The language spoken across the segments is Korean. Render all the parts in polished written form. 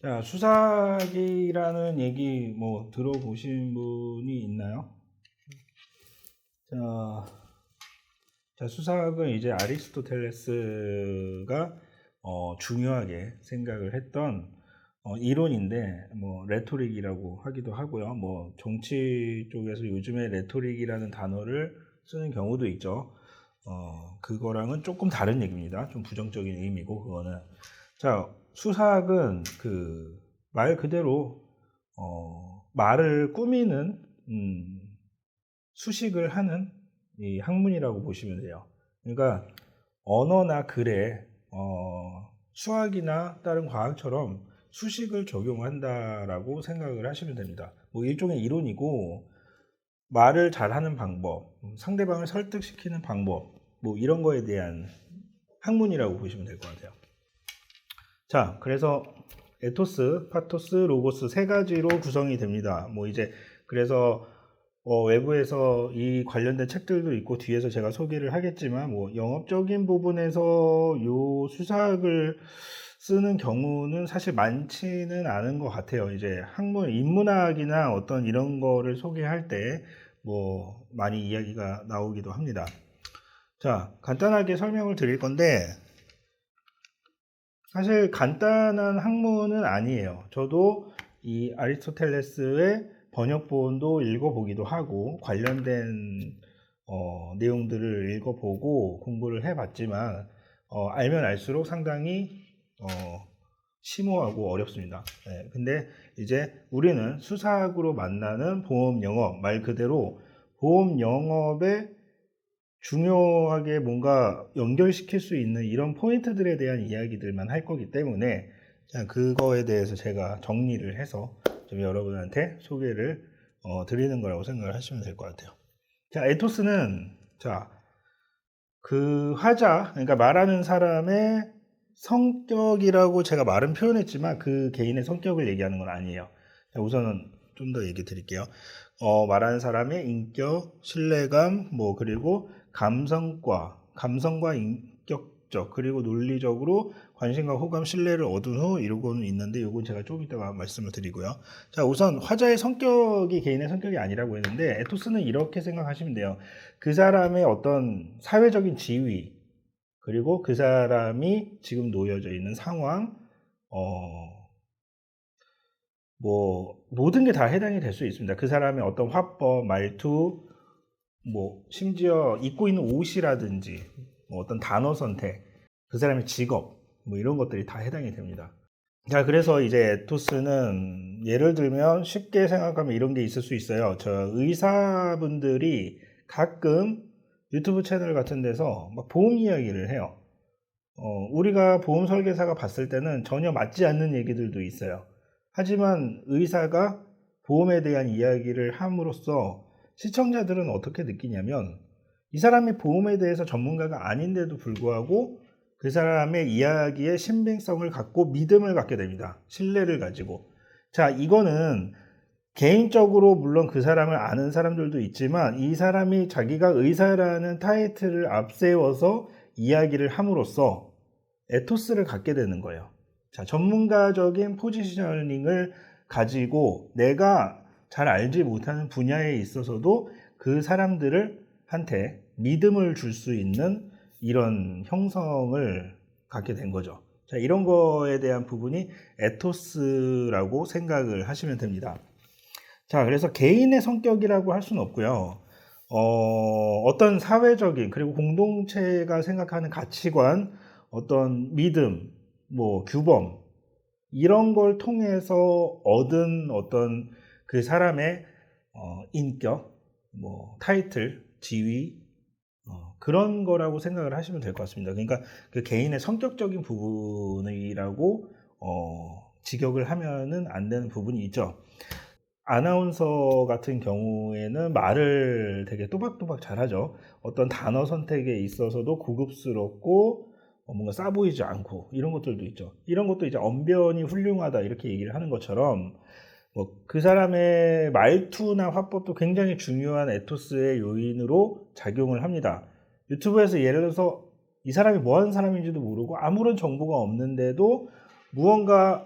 자, 수사기라는 얘기 뭐 들어보신 분이 있나요? 자, 수사학은 이제 아리스토텔레스가 중요하게 생각을 했던 이론인데, 뭐 레토릭이라고 하기도 하고요. 뭐 정치 쪽에서 요즘에 레토릭이라는 단어를 쓰는 경우도 있죠. 그거랑은 조금 다른 얘기입니다. 좀 부정적인 의미고, 그거는. 자, 수사학은 그 말 그대로 말을 꾸미는 수식을 하는 이 학문이라고 보시면 돼요. 그러니까 언어나 글에 수학이나 다른 과학처럼 수식을 적용한다라고 생각을 하시면 됩니다. 뭐 일종의 이론이고, 말을 잘하는 방법, 상대방을 설득시키는 방법, 뭐 이런 거에 대한 학문이라고 보시면 될 것 같아요. 자, 그래서 에토스, 파토스, 로고스 세 가지로 구성이 됩니다. 뭐 이제 그래서 외부에서 이 관련된 책들도 있고 뒤에서 제가 소개를 하겠지만, 뭐 영업적인 부분에서 요 수사학을 쓰는 경우는 사실 많지는 않은 것 같아요. 이제 학문, 인문학이나 어떤 이런 거를 소개할 때 뭐 많이 이야기가 나오기도 합니다. 자, 간단하게 설명을 드릴 건데, 사실 간단한 학문은 아니에요. 저도 이 아리스토텔레스의 번역본도 읽어보기도 하고 관련된 내용들을 읽어보고 공부를 해봤지만 알면 알수록 상당히 심오하고 어렵습니다. 네, 근데 이제 우리는 수사학으로 만나는 보험 영업, 말 그대로 보험 영업의 중요하게 뭔가 연결시킬 수 있는 이런 포인트들에 대한 이야기들만 할 거기 때문에, 자, 그거에 대해서 제가 정리를 해서 좀 여러분한테 소개를 드리는 거라고 생각을 하시면 될 것 같아요. 자, 에토스는, 자, 그 화자, 그러니까 말하는 사람의 성격이라고 제가 말은 표현했지만 그 개인의 성격을 얘기하는 건 아니에요. 자, 우선은 좀 더 얘기 드릴게요. 말하는 사람의 인격, 신뢰감, 뭐 그리고 감성과 인격적, 그리고 논리적으로 관심과 호감, 신뢰를 얻은 후 이러고는 있는데, 이건 제가 좀 이따가 말씀을 드리고요. 자, 우선 화자의 성격이 개인의 성격이 아니라고 했는데, 에토스는 이렇게 생각하시면 돼요. 그 사람의 어떤 사회적인 지위, 그리고 그 사람이 지금 놓여져 있는 상황, 뭐 모든 게 다 해당이 될 수 있습니다. 그 사람의 어떤 화법, 말투, 뭐 심지어 입고 있는 옷이라든지 뭐 어떤 단어 선택, 그 사람의 직업, 뭐 이런 것들이 다 해당이 됩니다. 자, 그래서 이제 에토스는 예를 들면 쉽게 생각하면 이런 게 있을 수 있어요. 저 의사분들이 가끔 유튜브 채널 같은 데서 막 보험 이야기를 해요. 우리가 보험 설계사가 봤을 때는 전혀 맞지 않는 얘기들도 있어요. 하지만 의사가 보험에 대한 이야기를 함으로써 시청자들은 어떻게 느끼냐면, 이 사람이 보험에 대해서 전문가가 아닌데도 불구하고 그 사람의 이야기에 신빙성을 갖고 믿음을 갖게 됩니다. 신뢰를 가지고. 자, 이거는 개인적으로 물론 그 사람을 아는 사람들도 있지만, 이 사람이 자기가 의사라는 타이틀을 앞세워서 이야기를 함으로써 에토스를 갖게 되는 거예요. 자, 전문가적인 포지셔닝을 가지고 내가 잘 알지 못하는 분야에 있어서도 그 사람들을 한테 믿음을 줄 수 있는 이런 형성을 갖게 된 거죠. 자, 이런 거에 대한 부분이 에토스라고 생각을 하시면 됩니다. 자, 그래서 개인의 성격이라고 할 수는 없고요. 어떤 사회적인, 그리고 공동체가 생각하는 가치관, 어떤 믿음, 뭐 규범, 이런 걸 통해서 얻은 어떤 그 사람의 인격, 뭐 타이틀, 지위, 그런 거라고 생각을 하시면 될 것 같습니다. 그러니까 그 개인의 성격적인 부분이라고 직역을 하면은 안 되는 부분이 있죠. 아나운서 같은 경우에는 말을 되게 또박또박 잘하죠. 어떤 단어 선택에 있어서도 고급스럽고 뭔가 싸 보이지 않고 이런 것들도 있죠. 이런 것도 이제 언변이 훌륭하다 이렇게 얘기를 하는 것처럼, 뭐 그 사람의 말투나 화법도 굉장히 중요한 에토스의 요인으로 작용을 합니다. 유튜브에서 예를 들어서 이 사람이 뭐 하는 사람인지도 모르고 아무런 정보가 없는데도 무언가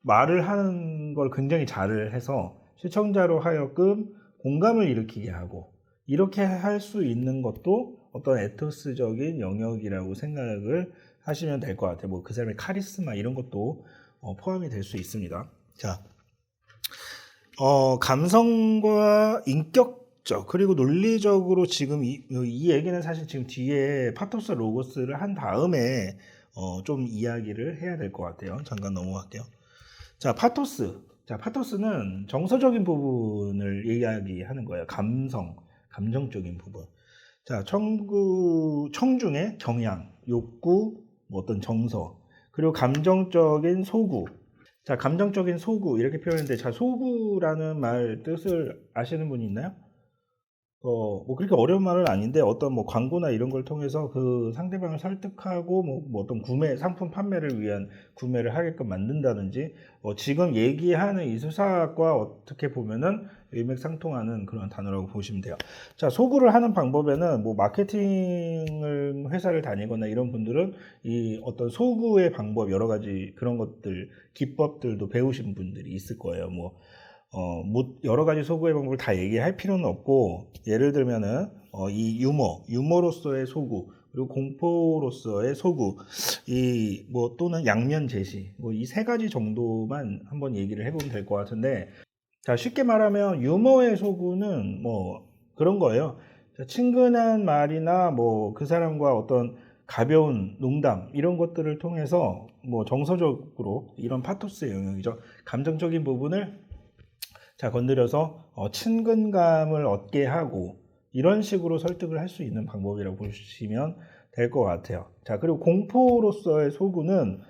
말을 하는 걸 굉장히 잘 해서 시청자로 하여금 공감을 일으키게 하고 이렇게 할 수 있는 것도 어떤 에토스적인 영역이라고 생각을 하시면 될 것 같아요. 뭐 그 사람의 카리스마 이런 것도 포함이 될 수 있습니다. 자, 감성과 인격적 그리고 논리적으로 지금 이 얘기는 사실 지금 뒤에 파토스 로고스를 한 다음에 좀 이야기를 해야 될 것 같아요. 잠깐 넘어갈게요. 자, 파토스는 정서적인 부분을 이야기하는 거예요. 감정적인 부분. 자, 청중의 경향, 욕구, 뭐 어떤 정서, 그리고 감정적인 소구. 자, 감정적인 소구 이렇게 표현했는데, 자, 소구라는 말 뜻을 아시는 분이 있나요? 뭐 그렇게 어려운 말은 아닌데 어떤 뭐 광고나 이런 걸 통해서 그 상대방을 설득하고 뭐 어떤 상품 판매를 위한 구매를 하게끔 만든다든지 지금 얘기하는 이 수사과 어떻게 보면은 일맥상통하는 그런 단어라고 보시면 돼요. 자, 소구를 하는 방법에는 뭐 마케팅 회사를 다니거나 이런 분들은 이 어떤 소구의 방법 여러 가지 그런 것들 기법들도 배우신 분들이 있을 거예요. 뭐 여러 가지 소구의 방법을 다 얘기할 필요는 없고, 예를 들면은, 이 유머로서의 소구, 그리고 공포로서의 소구, 또는 양면 제시, 뭐 이 세 가지 정도만 한번 얘기를 해보면 될 것 같은데, 자, 쉽게 말하면 유머의 소구는 뭐 그런 거예요. 자, 친근한 말이나 뭐 그 사람과 어떤 가벼운 농담, 이런 것들을 통해서 뭐 정서적으로 이런 파토스의 영역이죠. 감정적인 부분을 자, 건드려서 친근감을 얻게 하고 이런 식으로 설득을 할 수 있는 방법이라고 보시면 될 것 같아요. 자, 그리고 공포로서의 소구는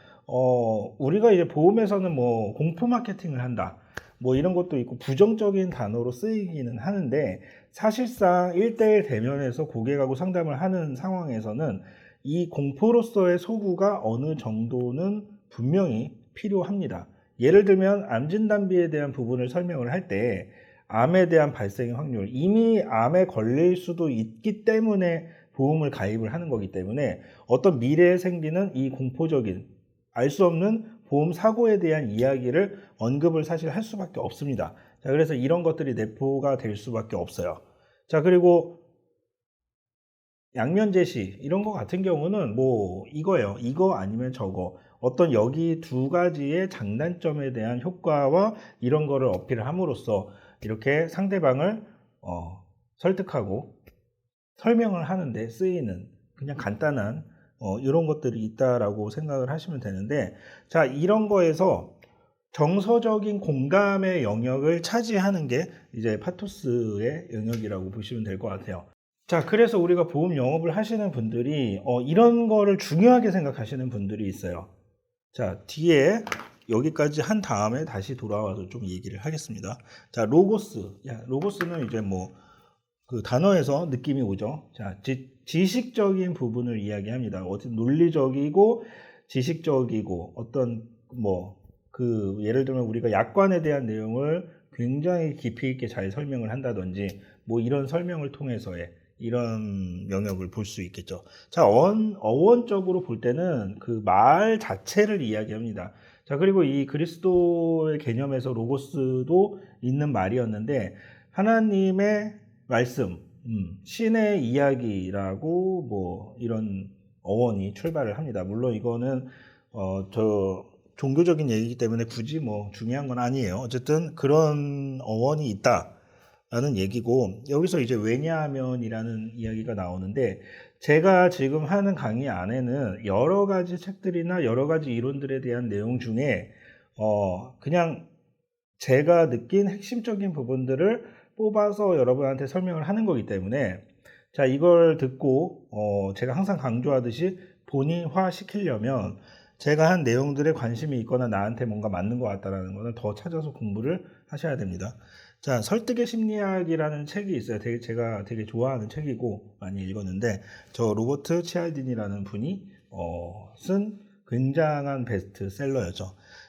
우리가 이제 보험에서는 뭐 공포 마케팅을 한다. 뭐 이런 것도 있고 부정적인 단어로 쓰이기는 하는데 사실상 1대1 대면에서 고객하고 상담을 하는 상황에서는 이 공포로서의 소구가 어느 정도는 분명히 필요합니다. 예를 들면 암 진단비에 대한 부분을 설명을 할 때 암에 대한 발생의 확률, 이미 암에 걸릴 수도 있기 때문에 보험을 가입을 하는 거기 때문에 어떤 미래에 생기는 이 공포적인 알 수 없는 보험 사고에 대한 이야기를 언급을 사실 할 수밖에 없습니다. 자, 그래서 이런 것들이 내포가 될 수밖에 없어요. 자, 그리고 양면 제시 이런 거 같은 경우는 뭐 이거예요. 이거 아니면 저거. 어떤 여기 두 가지의 장단점에 대한 효과와 이런 거를 어필을 함으로써 이렇게 상대방을 설득하고 설명을 하는데 쓰이는 그냥 간단한 이런 것들이 있다라고 생각을 하시면 되는데, 자, 이런 거에서 정서적인 공감의 영역을 차지하는 게 이제 파토스의 영역이라고 보시면 될 것 같아요. 자, 그래서 우리가 보험 영업을 하시는 분들이 이런 거를 중요하게 생각하시는 분들이 있어요. 자, 뒤에 여기까지 한 다음에 다시 돌아와서 좀 얘기를 하겠습니다. 자, 로고스는 이제 뭐 그 단어에서 느낌이 오죠. 자, 지식적인 부분을 이야기합니다. 어떤 논리적이고 지식적이고 어떤 예를 들면 우리가 약관에 대한 내용을 굉장히 깊이 있게 잘 설명을 한다든지 뭐 이런 설명을 통해서의 이런 영역을 볼 수 있겠죠. 자, 어원적으로 볼 때는 그 말 자체를 이야기합니다. 자, 그리고 이 그리스도의 개념에서 로고스도 있는 말이었는데 하나님의 말씀, 신의 이야기라고 뭐 이런 어원이 출발을 합니다. 물론 이거는 종교적인 얘기이기 때문에 굳이 뭐 중요한 건 아니에요. 어쨌든 그런 어원이 있다라는 얘기고, 여기서 이제 왜냐하면이라는 이야기가 나오는데, 제가 지금 하는 강의 안에는 여러 가지 책들이나 여러 가지 이론들에 대한 내용 중에 그냥 제가 느낀 핵심적인 부분들을 뽑아서 여러분한테 설명을 하는 거기 때문에, 자, 이걸 듣고 제가 항상 강조하듯이 본인화 시키려면 제가 한 내용들에 관심이 있거나 나한테 뭔가 맞는 것 같다라는 거는 더 찾아서 공부를 하셔야 됩니다. 자, 설득의 심리학이라는 책이 있어요. 제가 되게 좋아하는 책이고 많이 읽었는데, 저 로버트 치알딘이라는 분이 쓴 굉장한 베스트셀러였죠.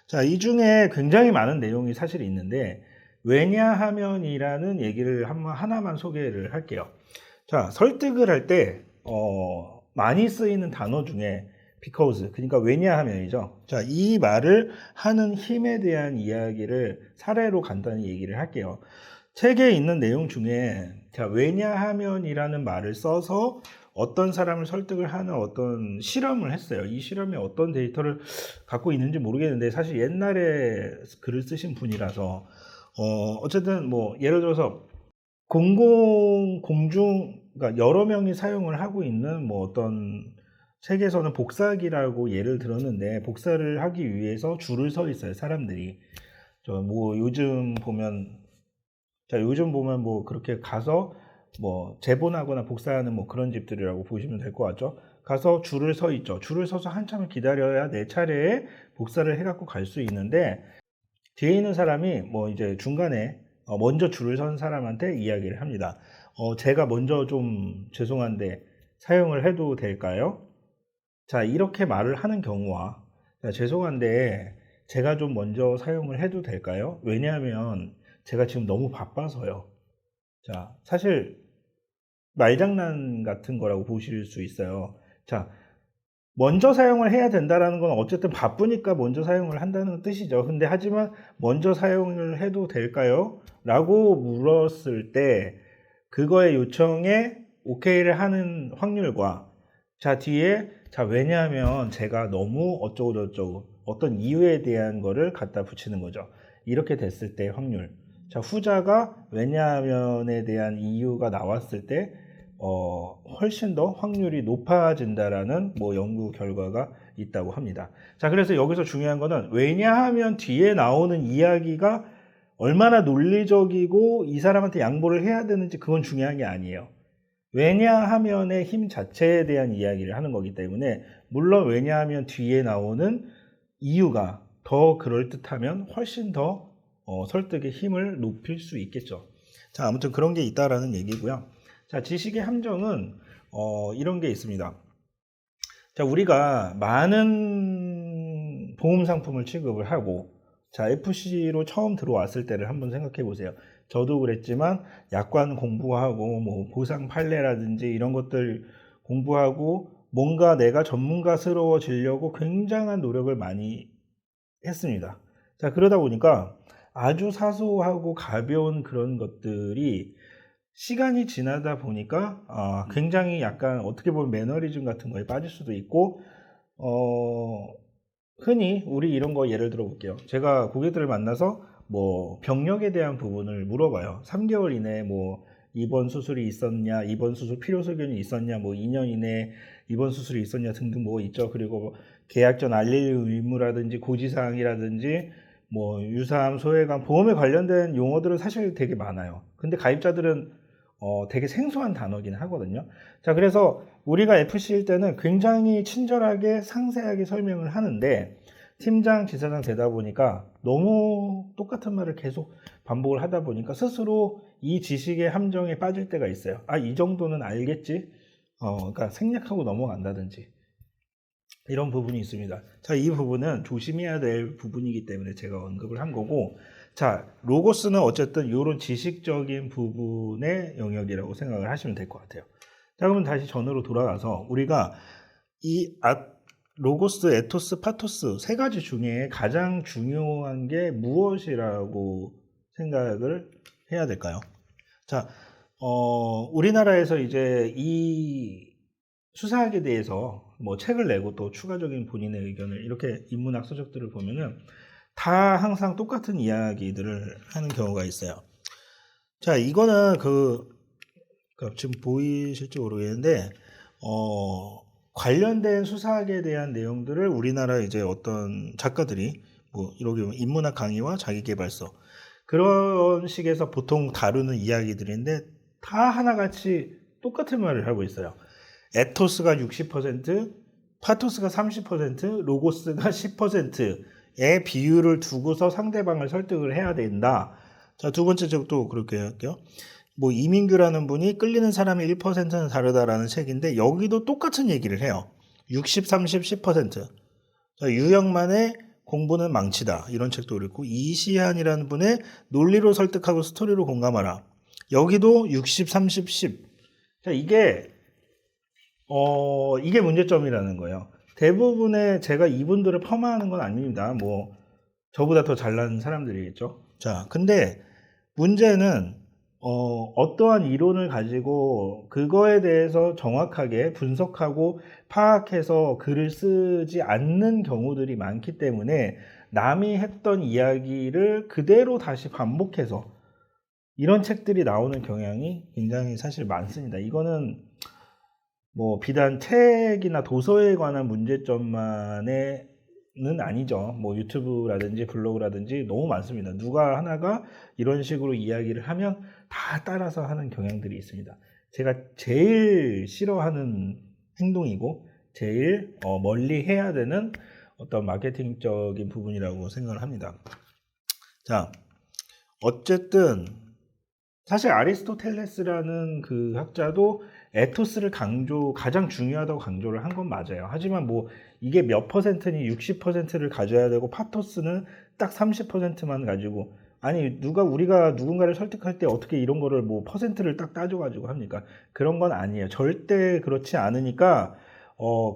자, 이 중에 굉장히 많은 내용이 사실 있는데, 왜냐하면이라는 얘기를 하나만 소개를 할게요. 자, 설득을 할 때 많이 쓰이는 단어 중에 because 그러니까 왜냐하면이죠. 자, 이 말을 하는 힘에 대한 이야기를 사례로 간단히 얘기를 할게요. 책에 있는 내용 중에 자, 왜냐하면이라는 말을 써서 어떤 사람을 설득을 하는 어떤 실험을 했어요. 이 실험에 어떤 데이터를 갖고 있는지 모르겠는데 사실 옛날에 글을 쓰신 분이라서 어쨌든 뭐 예를 들어서 그러니까 여러 명이 사용을 하고 있는 뭐 어떤 책에서는 복사기라고 예를 들었는데 복사를 하기 위해서 줄을 서 있어요, 사람들이. 저 뭐 요즘 보면 뭐 그렇게 가서 뭐 재본하거나 복사하는 뭐 그런 집들이라고 보시면 될 것 같죠. 가서 줄을 서 있죠. 줄을 서서 한참을 기다려야 내 차례에 복사를 해갖고 갈 수 있는데 뒤에 있는 사람이 뭐 이제 중간에 먼저 줄을 선 사람한테 이야기를 합니다. 제가 먼저 좀 죄송한데 사용을 해도 될까요? 자, 이렇게 말을 하는 경우와 자, 죄송한데 제가 좀 먼저 사용을 해도 될까요? 왜냐하면 제가 지금 너무 바빠서요. 자, 사실 말장난 같은 거라고 보실 수 있어요. 자, 먼저 사용을 해야 된다라는 건 어쨌든 바쁘니까 먼저 사용을 한다는 뜻이죠. 근데 하지만 먼저 사용을 해도 될까요? 라고 물었을 때 그거의 요청에 오케이를 하는 확률과 자 뒤에 자 왜냐하면 제가 너무 어쩌고 저쩌고 어떤 이유에 대한 거를 갖다 붙이는 거죠. 이렇게 됐을 때 확률. 자 후자가 왜냐하면에 대한 이유가 나왔을 때 훨씬 더 확률이 높아진다라는 뭐 연구 결과가 있다고 합니다. 자, 그래서 여기서 중요한 거는 왜냐하면 뒤에 나오는 이야기가 얼마나 논리적이고 이 사람한테 양보를 해야 되는지 그건 중요한 게 아니에요. 왜냐하면의 힘 자체에 대한 이야기를 하는 거기 때문에 물론 왜냐하면 뒤에 나오는 이유가 더 그럴듯하면 훨씬 더 설득의 힘을 높일 수 있겠죠. 자, 아무튼 그런 게 있다라는 얘기고요. 자, 지식의 함정은 이런 게 있습니다. 자, 우리가 많은 보험 상품을 취급을 하고 자, FC로 처음 들어왔을 때를 한번 생각해 보세요. 저도 그랬지만 약관 공부하고 뭐 보상 판례라든지 이런 것들 공부하고 뭔가 내가 전문가스러워지려고 굉장한 노력을 많이 했습니다. 자, 그러다 보니까 아주 사소하고 가벼운 그런 것들이 시간이 지나다 보니까 굉장히 약간 어떻게 보면 매너리즘 같은 거에 빠질 수도 있고 흔히 우리 이런 거 예를 들어 볼게요. 제가 고객들을 만나서 뭐 병력에 대한 부분을 물어봐요. 3개월 이내에 뭐 입원 수술이 있었냐, 입원 수술 필요 소견이 있었냐, 뭐 2년 이내에 입원 수술이 있었냐 등등 뭐 있죠. 그리고 계약 전 알릴 의무라든지 고지사항이라든지 뭐 유사암, 소외감, 보험에 관련된 용어들은 사실 되게 많아요. 근데 가입자들은 되게 생소한 단어긴 하거든요. 자, 그래서 우리가 FC일 때는 굉장히 친절하게 상세하게 설명을 하는데 팀장, 지사장 되다 보니까 너무 똑같은 말을 계속 반복을 하다 보니까 스스로 이 지식의 함정에 빠질 때가 있어요. 아, 이 정도는 알겠지? 그러니까 생략하고 넘어간다든지 이런 부분이 있습니다. 자, 이 부분은 조심해야 될 부분이기 때문에 제가 언급을 한 거고 자, 로고스는 어쨌든 이런 지식적인 부분의 영역이라고 생각을 하시면 될 것 같아요. 자, 그러면 다시 전으로 돌아가서 우리가 이 로고스, 에토스, 파토스 세 가지 중에 가장 중요한 게 무엇이라고 생각을 해야 될까요? 자, 우리나라에서 이제 이 수사학에 대해서 뭐 책을 내고 또 추가적인 본인의 의견을 이렇게 인문학 서적들을 보면은 다 항상 똑같은 이야기들을 하는 경우가 있어요. 자, 이거는 지금 보이실지 모르겠는데, 관련된 수사학에 대한 내용들을 우리나라 이제 어떤 작가들이 뭐 이렇게 인문학 강의와 자기계발서 그런 식에서 보통 다루는 이야기들인데 다 하나같이 똑같은 말을 하고 있어요. 에토스가 60%, 파토스가 30%, 로고스가 10%의 비율을 두고서 상대방을 설득을 해야 된다. 자, 두 번째 책도 그렇게 할게요. 뭐 이민규라는 분이 끌리는 사람이 1%는 다르다라는 책인데 여기도 똑같은 얘기를 해요. 60, 30, 10%. 자, 유영만의 공부는 망치다 이런 책도 그렇고 이시한이라는 분의 논리로 설득하고 스토리로 공감하라. 여기도 60, 30, 10. 자, 이게 문제점이라는 거예요. 대부분의 제가 이분들을 폄하하는 건 아닙니다. 뭐 저보다 더 잘난 사람들이겠죠. 자, 근데 문제는 어떠한 이론을 가지고 그거에 대해서 정확하게 분석하고 파악해서 글을 쓰지 않는 경우들이 많기 때문에 남이 했던 이야기를 그대로 다시 반복해서 이런 책들이 나오는 경향이 굉장히 사실 많습니다. 이거는 뭐 비단 책이나 도서에 관한 문제점만의 는 아니죠. 뭐 유튜브라든지 블로그라든지 너무 많습니다. 누가 하나가 이런 식으로 이야기를 하면 다 따라서 하는 경향들이 있습니다. 제가 제일 싫어하는 행동이고 제일 멀리 해야 되는 어떤 마케팅적인 부분이라고 생각을 합니다. 자, 어쨌든 사실 아리스토텔레스라는 그 학자도 에토스를 가장 중요하다고 강조를 한 건 맞아요. 하지만 뭐 이게 몇 퍼센트니 60%를 가져야 되고 파토스는 딱 30%만 가지고, 아니 우리가 누군가를 설득할 때 어떻게 이런 거를 뭐 퍼센트를 딱 따져가지고 합니까? 그런 건 아니에요. 절대 그렇지 않으니까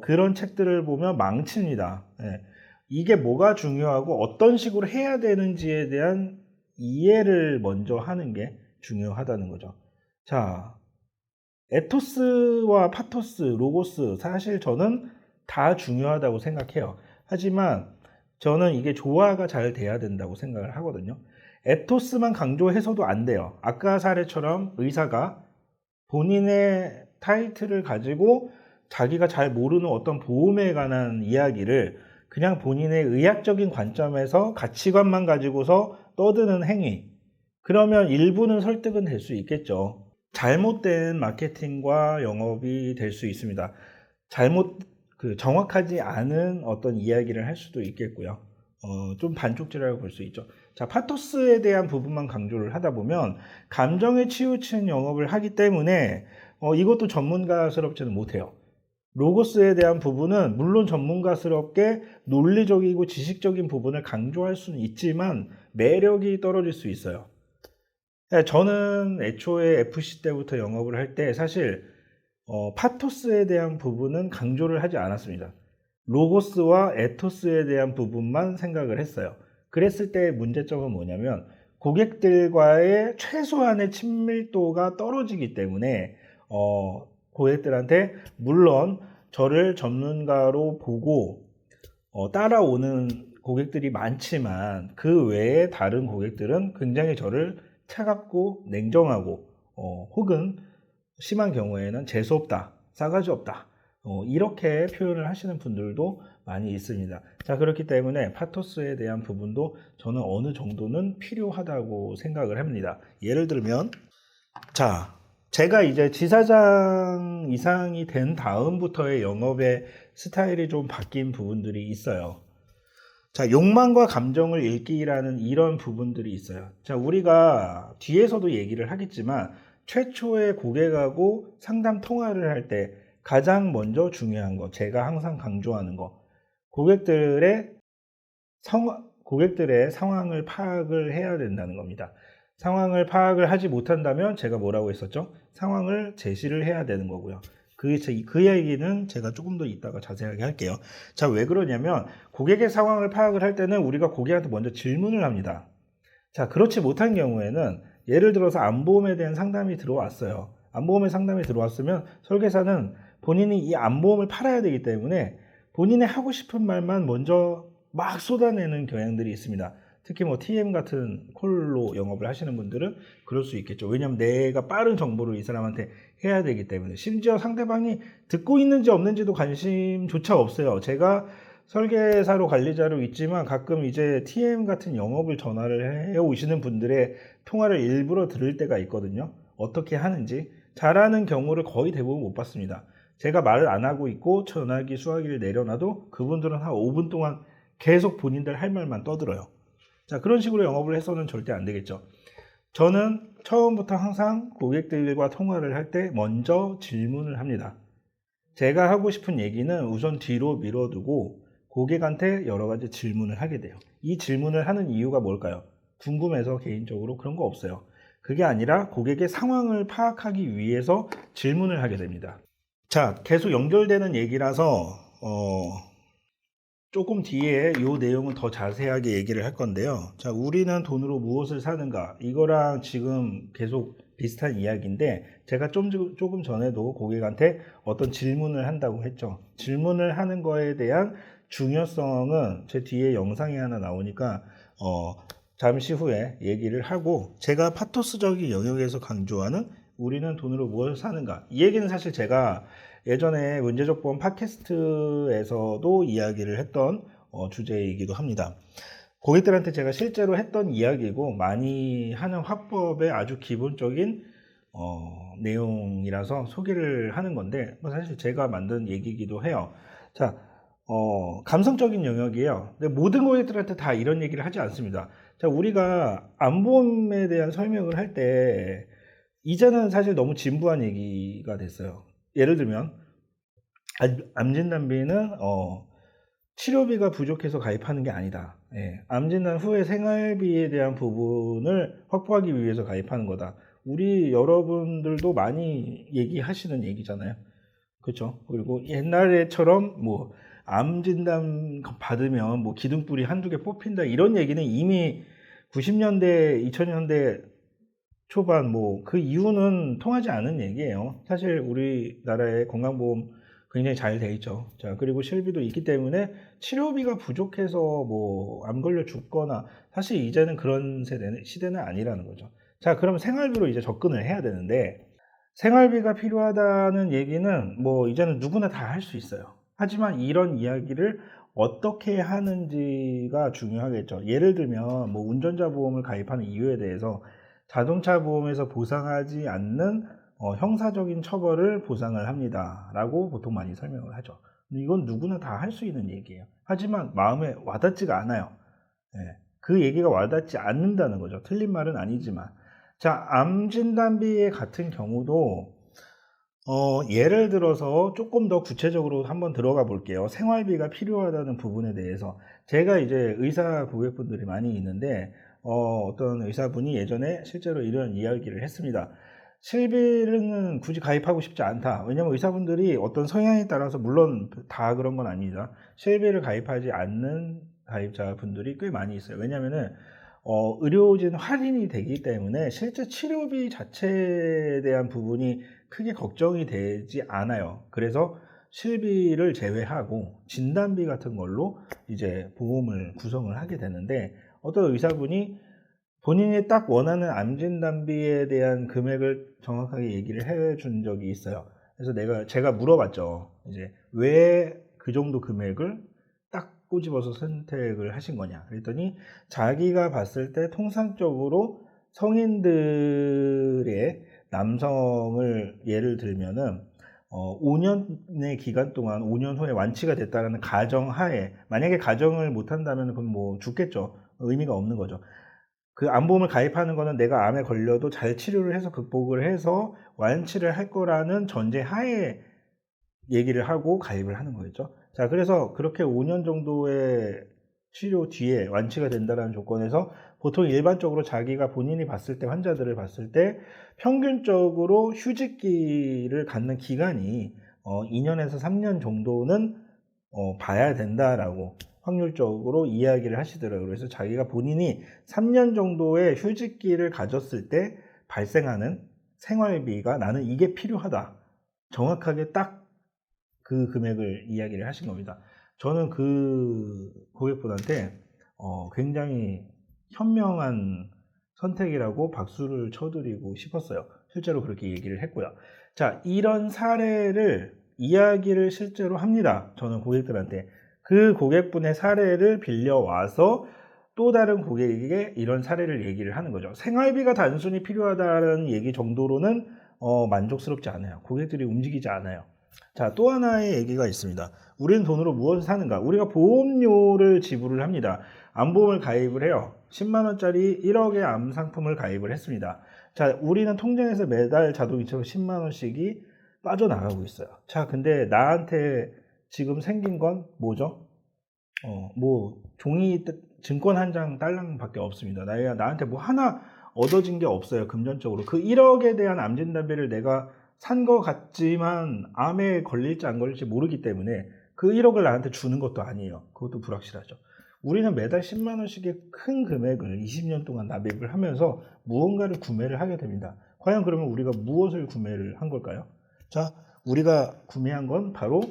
그런 책들을 보면 망칩니다. 예. 이게 뭐가 중요하고 어떤 식으로 해야 되는지에 대한 이해를 먼저 하는 게 중요하다는 거죠. 자, 에토스와 파토스, 로고스 사실 저는 다 중요하다고 생각해요. 하지만 저는 이게 조화가 잘 돼야 된다고 생각을 하거든요. 에토스만 강조해서도 안 돼요. 아까 사례처럼 의사가 본인의 타이틀을 가지고 자기가 잘 모르는 어떤 보험에 관한 이야기를 그냥 본인의 의학적인 관점에서 가치관만 가지고서 떠드는 행위, 그러면 일부는 설득은 될 수 있겠죠. 잘못된 마케팅과 영업이 될 수 있습니다. 정확하지 않은 어떤 이야기를 할 수도 있겠고요. 좀 반쪽지라고 볼 수 있죠. 자, 파토스에 대한 부분만 강조를 하다 보면 감정에 치우친 영업을 하기 때문에 이것도 전문가스럽지는 못해요. 로고스에 대한 부분은 물론 전문가스럽게 논리적이고 지식적인 부분을 강조할 수는 있지만 매력이 떨어질 수 있어요. 저는 애초에 FC 때부터 영업을 할 때 사실 파토스에 대한 부분은 강조를 하지 않았습니다. 로고스와 에토스에 대한 부분만 생각을 했어요. 그랬을 때 문제점은 뭐냐면 고객들과의 최소한의 친밀도가 떨어지기 때문에 고객들한테 물론 저를 전문가로 보고 따라오는 고객들이 많지만 그 외에 다른 고객들은 굉장히 저를 차갑고 냉정하고 혹은 심한 경우에는 재수없다, 싸가지 없다, 이렇게 표현을 하시는 분들도 많이 있습니다. 자, 그렇기 때문에 파토스에 대한 부분도 저는 어느 정도는 필요하다고 생각을 합니다. 예를 들면, 자, 제가 이제 지사장 이상이 된 다음부터의 영업의 스타일이 좀 바뀐 부분들이 있어요. 자, 욕망과 감정을 읽기라는 이런 부분들이 있어요. 자, 우리가 뒤에서도 얘기를 하겠지만 최초의 고객하고 상담 통화를 할 때 가장 먼저 중요한 거, 제가 항상 강조하는 거, 고객들의 상황을 파악을 해야 된다는 겁니다. 상황을 파악을 하지 못한다면 제가 뭐라고 했었죠? 상황을 제시를 해야 되는 거고요. 그 얘기는 제가 조금 더 이따가 자세하게 할게요. 자, 왜 그러냐면 고객의 상황을 파악을 할 때는 우리가 고객한테 먼저 질문을 합니다. 자, 그렇지 못한 경우에는 예를 들어서 암보험에 대한 상담이 들어왔어요. 암보험의 상담이 들어왔으면 설계사는 본인이 이 암보험을 팔아야 되기 때문에 본인의 하고 싶은 말만 먼저 막 쏟아내는 경향들이 있습니다. 특히 뭐 TM 같은 콜로 영업을 하시는 분들은 그럴 수 있겠죠. 왜냐하면 내가 빠른 정보를 이 사람한테 해야 되기 때문에, 심지어 상대방이 듣고 있는지 없는지도 관심조차 없어요. 제가 설계사로 관리자로 있지만 가끔 이제 TM 같은 영업을 전화를 해 오시는 분들의 통화를 일부러 들을 때가 있거든요. 어떻게 하는지. 잘하는 경우를 거의 대부분 못 봤습니다. 제가 말을 안 하고 있고 전화기 수화기를 내려놔도 그분들은 한 5분 동안 계속 본인들 할 말만 떠들어요. 자, 그런 식으로 영업을 해서는 절대 안 되겠죠. 저는 처음부터 항상 고객들과 통화를 할 때 먼저 질문을 합니다. 제가 하고 싶은 얘기는 우선 뒤로 밀어두고 고객한테 여러 가지 질문을 하게 돼요. 이 질문을 하는 이유가 뭘까요? 궁금해서 개인적으로 그런 거 없어요. 그게 아니라 고객의 상황을 파악하기 위해서 질문을 하게 됩니다. 자, 계속 연결되는 얘기라서 조금 뒤에 이 내용은 더 자세하게 얘기를 할 건데요. 자, 우리는 돈으로 무엇을 사는가? 이거랑 지금 계속 비슷한 이야기인데, 제가 조금 전에도 고객한테 어떤 질문을 한다고 했죠. 질문을 하는 거에 대한 중요성은 제 뒤에 영상이 하나 나오니까, 잠시 후에 얘기를 하고, 제가 파토스적인 영역에서 강조하는 우리는 돈으로 무엇을 사는가? 이 얘기는 사실 제가 예전에 문제적 보험 팟캐스트에서도 이야기를 했던 주제이기도 합니다. 고객들한테 제가 실제로 했던 이야기고 많이 하는 화법의 아주 기본적인 내용이라서 소개를 하는 건데, 사실 제가 만든 얘기이기도 해요. 자, 감성적인 영역이에요. 근데 모든 고객들한테 다 이런 얘기를 하지 않습니다. 자, 우리가 암보험에 대한 설명을 할 때 이제는 사실 너무 진부한 얘기가 됐어요. 예를 들면 암진단비는 치료비가 부족해서 가입하는 게 아니다. 예, 암진단 후에 생활비에 대한 부분을 확보하기 위해서 가입하는 거다. 우리 여러분들도 많이 얘기하시는 얘기잖아요. 그렇죠? 그리고 옛날에처럼 뭐 암진단 받으면 뭐 기둥뿌리 한두 개 뽑힌다 이런 얘기는 이미 90년대, 2000년대 초반 뭐 그 이유는 통하지 않은 얘기예요. 사실 우리나라의 건강보험 굉장히 잘 돼 있죠. 자, 그리고 실비도 있기 때문에 치료비가 부족해서 뭐 암 걸려 죽거나, 사실 이제는 그런 시대는 아니라는 거죠. 자, 그럼 생활비로 이제 접근을 해야 되는데, 생활비가 필요하다는 얘기는 뭐 이제는 누구나 다 할 수 있어요. 하지만 이런 이야기를 어떻게 하는지가 중요하겠죠. 예를 들면 뭐 운전자 보험을 가입하는 이유에 대해서 자동차 보험에서 보상하지 않는 형사적인 처벌을 보상을 합니다 라고 보통 많이 설명을 하죠. 이건 누구나 다 할 수 있는 얘기예요. 하지만 마음에 와닿지가 않아요. 예, 그 얘기가 와닿지 않는다는 거죠. 틀린 말은 아니지만. 자, 암진단비 같은 경우도 예를 들어서 조금 더 구체적으로 한번 들어가 볼게요. 생활비가 필요하다는 부분에 대해서. 제가 이제 의사 고객분들이 많이 있는데 어떤 의사분이 예전에 실제로 이런 이야기를 했습니다. 실비는 굳이 가입하고 싶지 않다. 왜냐면 의사분들이 어떤 성향에 따라서, 물론 다 그런 건 아닙니다. 실비를 가입하지 않는 가입자분들이 꽤 많이 있어요. 왜냐면은 의료진 할인이 되기 때문에 실제 치료비 자체에 대한 부분이 크게 걱정이 되지 않아요. 그래서 실비를 제외하고 진단비 같은 걸로 이제 보험을 구성을 하게 되는데, 어떤 의사분이 본인이 딱 원하는 암진단비에 대한 금액을 정확하게 얘기를 해 준 적이 있어요. 그래서 제가 물어봤죠. 이제 왜 그 정도 금액을 딱 꼬집어서 선택을 하신 거냐. 그랬더니 자기가 봤을 때 통상적으로 성인들의 남성을 예를 들면은 5년의 기간 동안 5년 후에 완치가 됐다는 가정하에, 만약에 가정을 못 한다면 그건 뭐 죽겠죠. 의미가 없는 거죠. 그 암보험을 가입하는 거는 내가 암에 걸려도 잘 치료를 해서 극복을 해서 완치를 할 거라는 전제 하에 얘기를 하고 가입을 하는 거겠죠. 자, 그래서 그렇게 5년 정도의 치료 뒤에 완치가 된다는 조건에서 보통 일반적으로 자기가 본인이 봤을 때, 환자들을 봤을 때 평균적으로 휴직기를 갖는 기간이 2년에서 3년 정도는 봐야 된다라고 확률적으로 이야기를 하시더라고요. 그래서 자기가 본인이 3년 정도의 휴직기를 가졌을 때 발생하는 생활비가 나는 이게 필요하다. 정확하게 딱 그 금액을 이야기를 하신 겁니다. 저는 그 고객분한테 굉장히 현명한 선택이라고 박수를 쳐드리고 싶었어요. 실제로 그렇게 얘기를 했고요. 자, 이런 사례를 이야기를 실제로 합니다. 저는 고객들한테. 그 고객분의 사례를 빌려와서 또 다른 고객에게 이런 사례를 얘기를 하는 거죠. 생활비가 단순히 필요하다는 얘기 정도로는 만족스럽지 않아요. 고객들이 움직이지 않아요. 자, 또 하나의 얘기가 있습니다. 우리는 돈으로 무엇을 사는가? 우리가 보험료를 지불을 합니다. 암보험을 가입을 해요. 10만원짜리 1억의 암 상품을 가입을 했습니다. 자, 우리는 통장에서 매달 자동이체로 10만원씩이 빠져나가고 있어요. 자, 근데 나한테 지금 생긴 건 뭐죠? 뭐 종이 증권 한 장 딸랑밖에 없습니다. 나한테 뭐 하나 얻어진 게 없어요. 금전적으로. 그 1억에 대한 암진단비를 내가 산 거 같지만 암에 걸릴지 안 걸릴지 모르기 때문에 그 1억을 나한테 주는 것도 아니에요. 그것도 불확실하죠. 우리는 매달 10만 원씩의 큰 금액을 20년 동안 납입을 하면서 무언가를 구매를 하게 됩니다. 과연 그러면 우리가 무엇을 구매를 한 걸까요? 자, 우리가 구매한 건 바로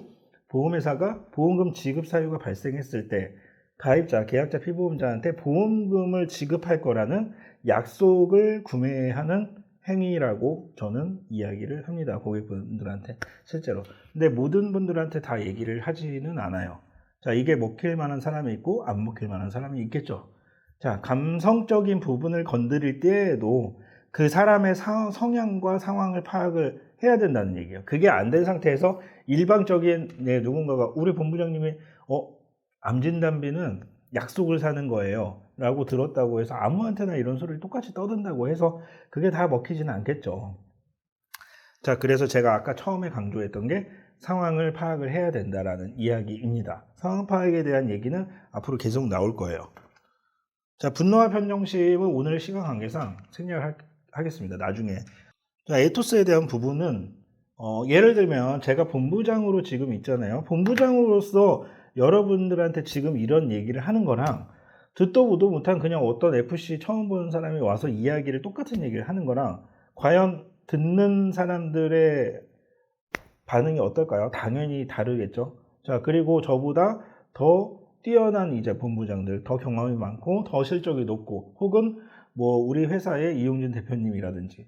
보험회사가 보험금 지급 사유가 발생했을 때 가입자, 계약자, 피보험자한테 보험금을 지급할 거라는 약속을 구매하는 행위라고 저는 이야기를 합니다. 고객분들한테 실제로. 근데 모든 분들한테 다 얘기를 하지는 않아요. 자, 이게 먹힐 만한 사람이 있고 안 먹힐 만한 사람이 있겠죠. 자, 감성적인 부분을 건드릴 때에도 그 사람의 성향과 상황을 파악을 해야 된다는 얘기예요. 그게 안 된 상태에서 일방적인 누군가가 우리 본부장님이 암진단비는 약속을 사는 거예요 라고 들었다고 해서 아무한테나 이런 소리를 똑같이 떠든다고 해서 그게 다 먹히지는 않겠죠. 자, 그래서 제가 아까 처음에 강조했던 게 상황을 파악을 해야 된다라는 이야기입니다. 상황 파악에 대한 얘기는 앞으로 계속 나올 거예요. 자, 분노와 편정심은 오늘 시간 관계상 생략을 하겠습니다. 나중에. 자, 에토스에 대한 부분은 예를 들면 제가 본부장으로 지금 있잖아요. 본부장으로서 여러분들한테 지금 이런 얘기를 하는 거랑 듣도 보도 못한 그냥 어떤 FC 처음 보는 사람이 와서 이야기를 똑같은 얘기를 하는 거랑 과연 듣는 사람들의 반응이 어떨까요? 당연히 다르겠죠. 자, 그리고 저보다 더 뛰어난 이제 본부장들, 더 경험이 많고 더 실적이 높고 혹은 뭐 우리 회사의 이용진 대표님이라든지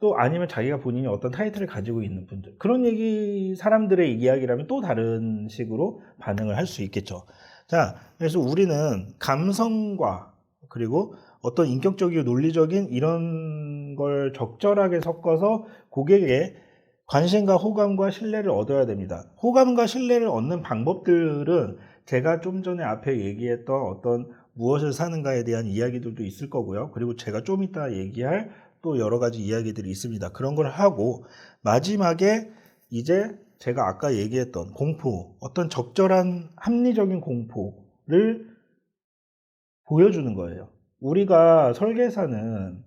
또 아니면 자기가 본인이 어떤 타이틀을 가지고 있는 분들, 그런 얘기 사람들의 이야기라면 또 다른 식으로 반응을 할 수 있겠죠. 자, 그래서 우리는 감성과 그리고 어떤 인격적이고 논리적인 이런 걸 적절하게 섞어서 고객의 관심과 호감과 신뢰를 얻어야 됩니다. 호감과 신뢰를 얻는 방법들은 제가 좀 전에 앞에 얘기했던 어떤 무엇을 사는가에 대한 이야기들도 있을 거고요. 그리고 제가 좀 이따 얘기할 또 여러 가지 이야기들이 있습니다. 그런 걸 하고 마지막에 이제 제가 아까 얘기했던 공포, 어떤 적절한 합리적인 공포를 보여주는 거예요. 우리가 설계사는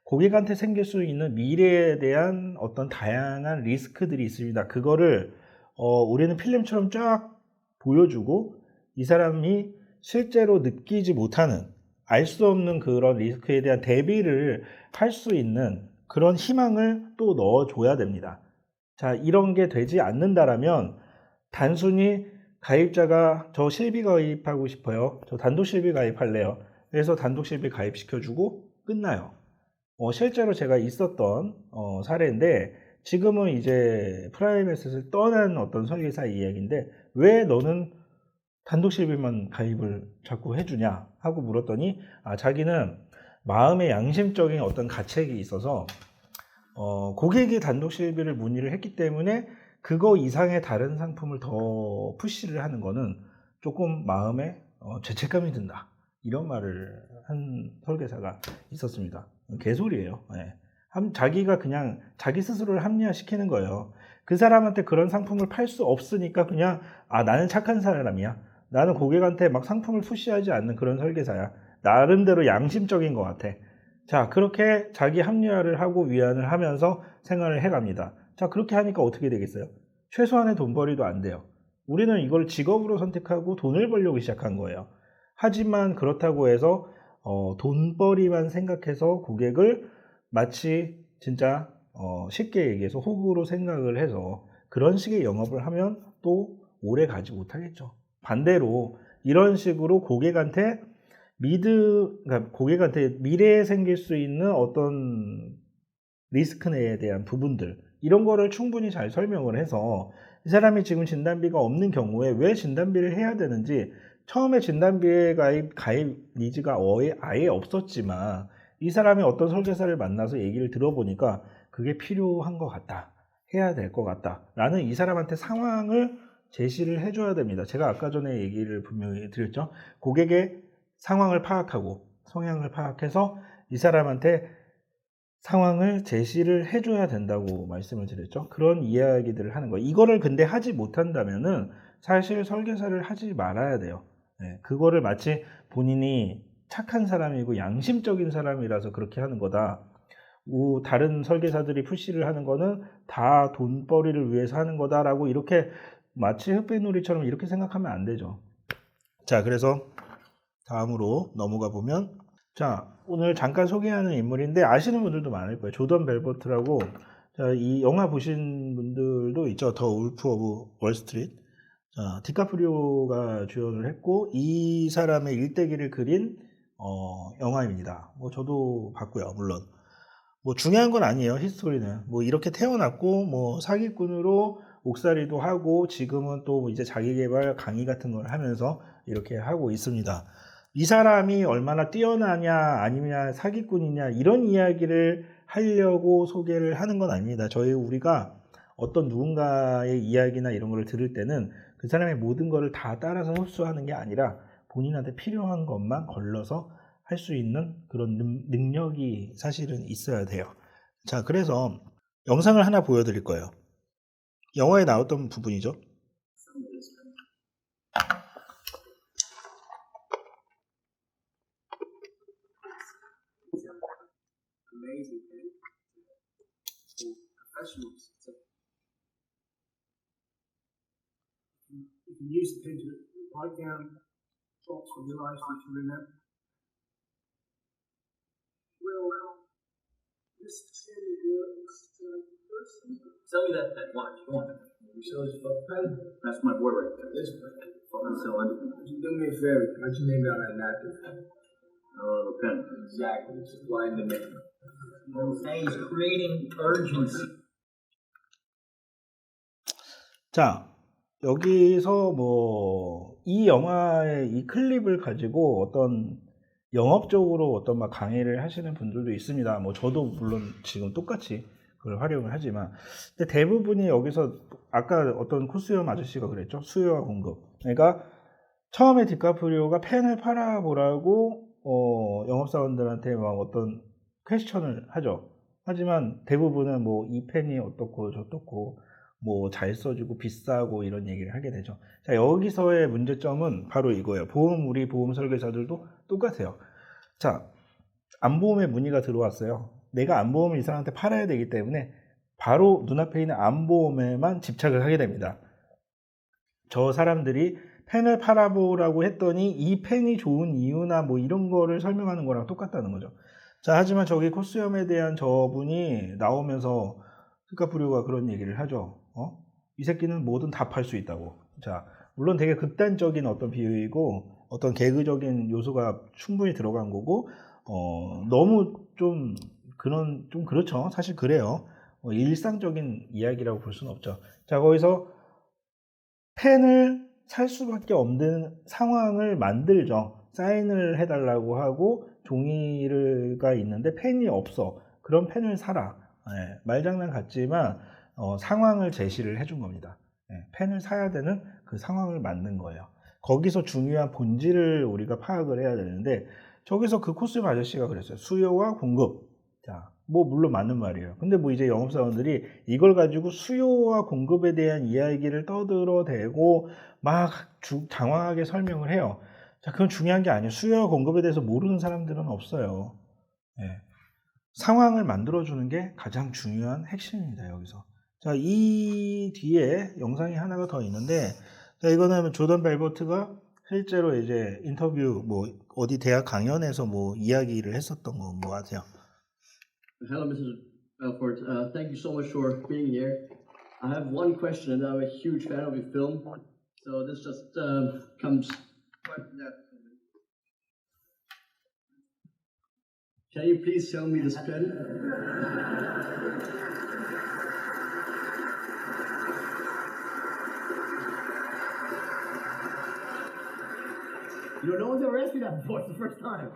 고객한테 생길 수 있는 미래에 대한 어떤 다양한 리스크들이 있습니다. 그거를 우리는 필름처럼 쫙 보여주고 이 사람이 실제로 느끼지 못하는 알 수 없는 그런 리스크에 대한 대비를 할 수 있는 그런 희망을 또 넣어줘야 됩니다. 자, 이런 게 되지 않는다라면 단순히 가입자가 저 실비 가입하고 싶어요. 저 단독 실비 가입할래요. 그래서 단독 실비 가입시켜주고 끝나요. 실제로 제가 있었던 사례인데 지금은 이제 프라이빗을 떠난 어떤 설계사 이야기인데 왜 너는 단독 실비만 가입을 자꾸 해주냐 하고 물었더니 자기는 마음의 양심적인 어떤 가책이 있어서 고객이 단독 실비를 문의를 했기 때문에 그거 이상의 다른 상품을 더 푸시를 하는 거는 조금 마음에 죄책감이 든다. 이런 말을 한 설계사가 있었습니다. 개소리예요. 네. 자기가 그냥 자기 스스로를 합리화시키는 거예요. 그 사람한테 그런 상품을 팔 수 없으니까 그냥 나는 착한 사람이야. 나는 고객한테 막 상품을 푸시하지 않는 그런 설계사야. 나름대로 양심적인 것 같아. 자, 그렇게 자기 합리화를 하고 위안을 하면서 생활을 해갑니다. 자, 그렇게 하니까 어떻게 되겠어요? 최소한의 돈벌이도 안 돼요. 우리는 이걸 직업으로 선택하고 돈을 벌려고 시작한 거예요. 하지만 그렇다고 해서 돈벌이만 생각해서 고객을 마치 진짜 쉽게 얘기해서 호구로 생각을 해서 그런 식의 영업을 하면 또 오래 가지 못하겠죠. 반대로 이런 식으로 고객한테 그러니까 고객한테 미래에 생길 수 있는 어떤 리스크에 대한 부분들 이런 거를 충분히 잘 설명을 해서 이 사람이 지금 진단비가 없는 경우에 왜 진단비를 해야 되는지 처음에 진단비에 가입 니즈가 아예 없었지만 이 사람이 어떤 설계사를 만나서 얘기를 들어보니까 그게 필요한 것 같다. 해야 될 것 같다. 라는 이 사람한테 상황을 제시를 해줘야 됩니다. 제가 아까 전에 얘기를 분명히 드렸죠. 고객의 상황을 파악하고 성향을 파악해서 이 사람한테 상황을 제시를 해줘야 된다고 말씀을 드렸죠. 그런 이야기들을 하는 거예요. 이거를 근데 하지 못한다면은 사실 설계사를 하지 말아야 돼요. 네, 그거를 마치 본인이 착한 사람이고 양심적인 사람이라서 그렇게 하는 거다. 다른 설계사들이 푸시를 하는 거는 다 돈벌이를 위해서 하는 거다라고 이렇게 마치 흑백놀이처럼 이렇게 생각하면 안 되죠. 자, 그래서 다음으로 넘어가 보면, 자, 오늘 잠깐 소개하는 인물인데 아시는 분들도 많을 거예요. 조던 벨버트라고. 자, 이 영화 보신 분들도 있죠. 더 울프 오브 월스트리트. 자, 디카프리오가 주연을 했고 이 사람의 일대기를 그린 영화입니다. 뭐 저도 봤고요, 물론. 뭐 중요한 건 아니에요, 히스토리는. 뭐 이렇게 태어났고 뭐 사기꾼으로 옥살이도 하고 지금은 또 이제 자기계발 강의 같은 걸 하면서 이렇게 하고 있습니다. 이 사람이 얼마나 뛰어나냐 아니면 사기꾼이냐 이런 이야기를 하려고 소개를 하는 건 아닙니다. 우리가 어떤 누군가의 이야기나 이런 걸 들을 때는 그 사람의 모든 것을 다 따라서 흡수하는 게 아니라 본인한테 필요한 것만 걸러서 할 수 있는 그런 능력이 사실은 있어야 돼요. 자, 그래서 영상을 하나 보여드릴 거예요. 영화에 나왔던 부분이죠. You can use the pen to write down thoughts from your life you can remember. Well, this pen works first. Sell me that pen. Watch. Go on. You sell this fuck pen? That's my boy right there. This pen. Fucking sell anything. Would you do me a favor? Write your name down on that napkin. I don't have a pen. Exactly. Supply the name. He's creating urgency. 자, 여기서 이 영화의 이 클립을 가지고 어떤 영업적으로 어떤 막 강의를 하시는 분들도 있습니다. 뭐 저도 물론 지금 똑같이 그걸 활용을 하지만, 근데 대부분이 여기서 아까 어떤 코스염 아저씨가 그랬죠. 수요와 공급. 그러니까 처음에 디카프리오가 펜을 팔아보라고 영업사원들한테 막 어떤 퀘스천을 하죠. 하지만 대부분은 뭐 이 펜이 어떻고 저떻고 뭐 잘 써주고 비싸고 이런 얘기를 하게 되죠. 자, 여기서의 문제점은 바로 이거예요. 우리 보험 설계사들도 똑같아요. 자, 암보험에 문의가 들어왔어요. 내가 암보험을 이 사람한테 팔아야 되기 때문에 바로 눈앞에 있는 암보험에만 집착을 하게 됩니다. 저 사람들이 펜을 팔아보라고 했더니 이 펜이 좋은 이유나 뭐 이런 거를 설명하는 거랑 똑같다는 거죠. 자, 하지만 저기 코스염에 대한 저분이 나오면서 디카프리오가 그런 얘기를 하죠. 이 새끼는 뭐든 다 팔 수 있다고. 자, 물론 되게 극단적인 어떤 비유이고 어떤 개그적인 요소가 충분히 들어간 거고 너무 좀 그렇죠. 사실 그래요. 일상적인 이야기라고 볼 수는 없죠. 자, 거기서 펜을 살 수밖에 없는 상황을 만들죠. 사인을 해달라고 하고 종이가 있는데 펜이 없어. 그럼 펜을 사라. 네, 말장난 같지만 상황을 제시를 해준 겁니다. 네, 펜을 사야 되는 그 상황을 만든 거예요. 거기서 중요한 본질을 우리가 파악을 해야 되는데 저기서 그 코스튬 아저씨가 그랬어요. 수요와 공급. 자, 뭐 물론 맞는 말이에요. 근데 뭐 이제 영업사원들이 이걸 가지고 수요와 공급에 대한 이야기를 떠들어대고 막 장황하게 설명을 해요. 자, 그건 중요한 게 아니에요. 수요와 공급에 대해서 모르는 사람들은 없어요. 네. 상황을 만들어주는 게 가장 중요한 핵심입니다, 여기서. 자, 이 뒤에 영상이 하나가 더 있는데, 자, 이거는 조던 벨버트가 실제로 이제 인터뷰, 뭐, 어디 대학 강연에서 뭐 이야기를 했었던 거 뭐 같아요. Hello, Mrs. Belfort. Thank you so much for being here. I have one question, and I'm a huge fan of your film, so this just comes quite naturally. Can you please sell me this pen? You know, no one's ever asked me that before. It's the first time.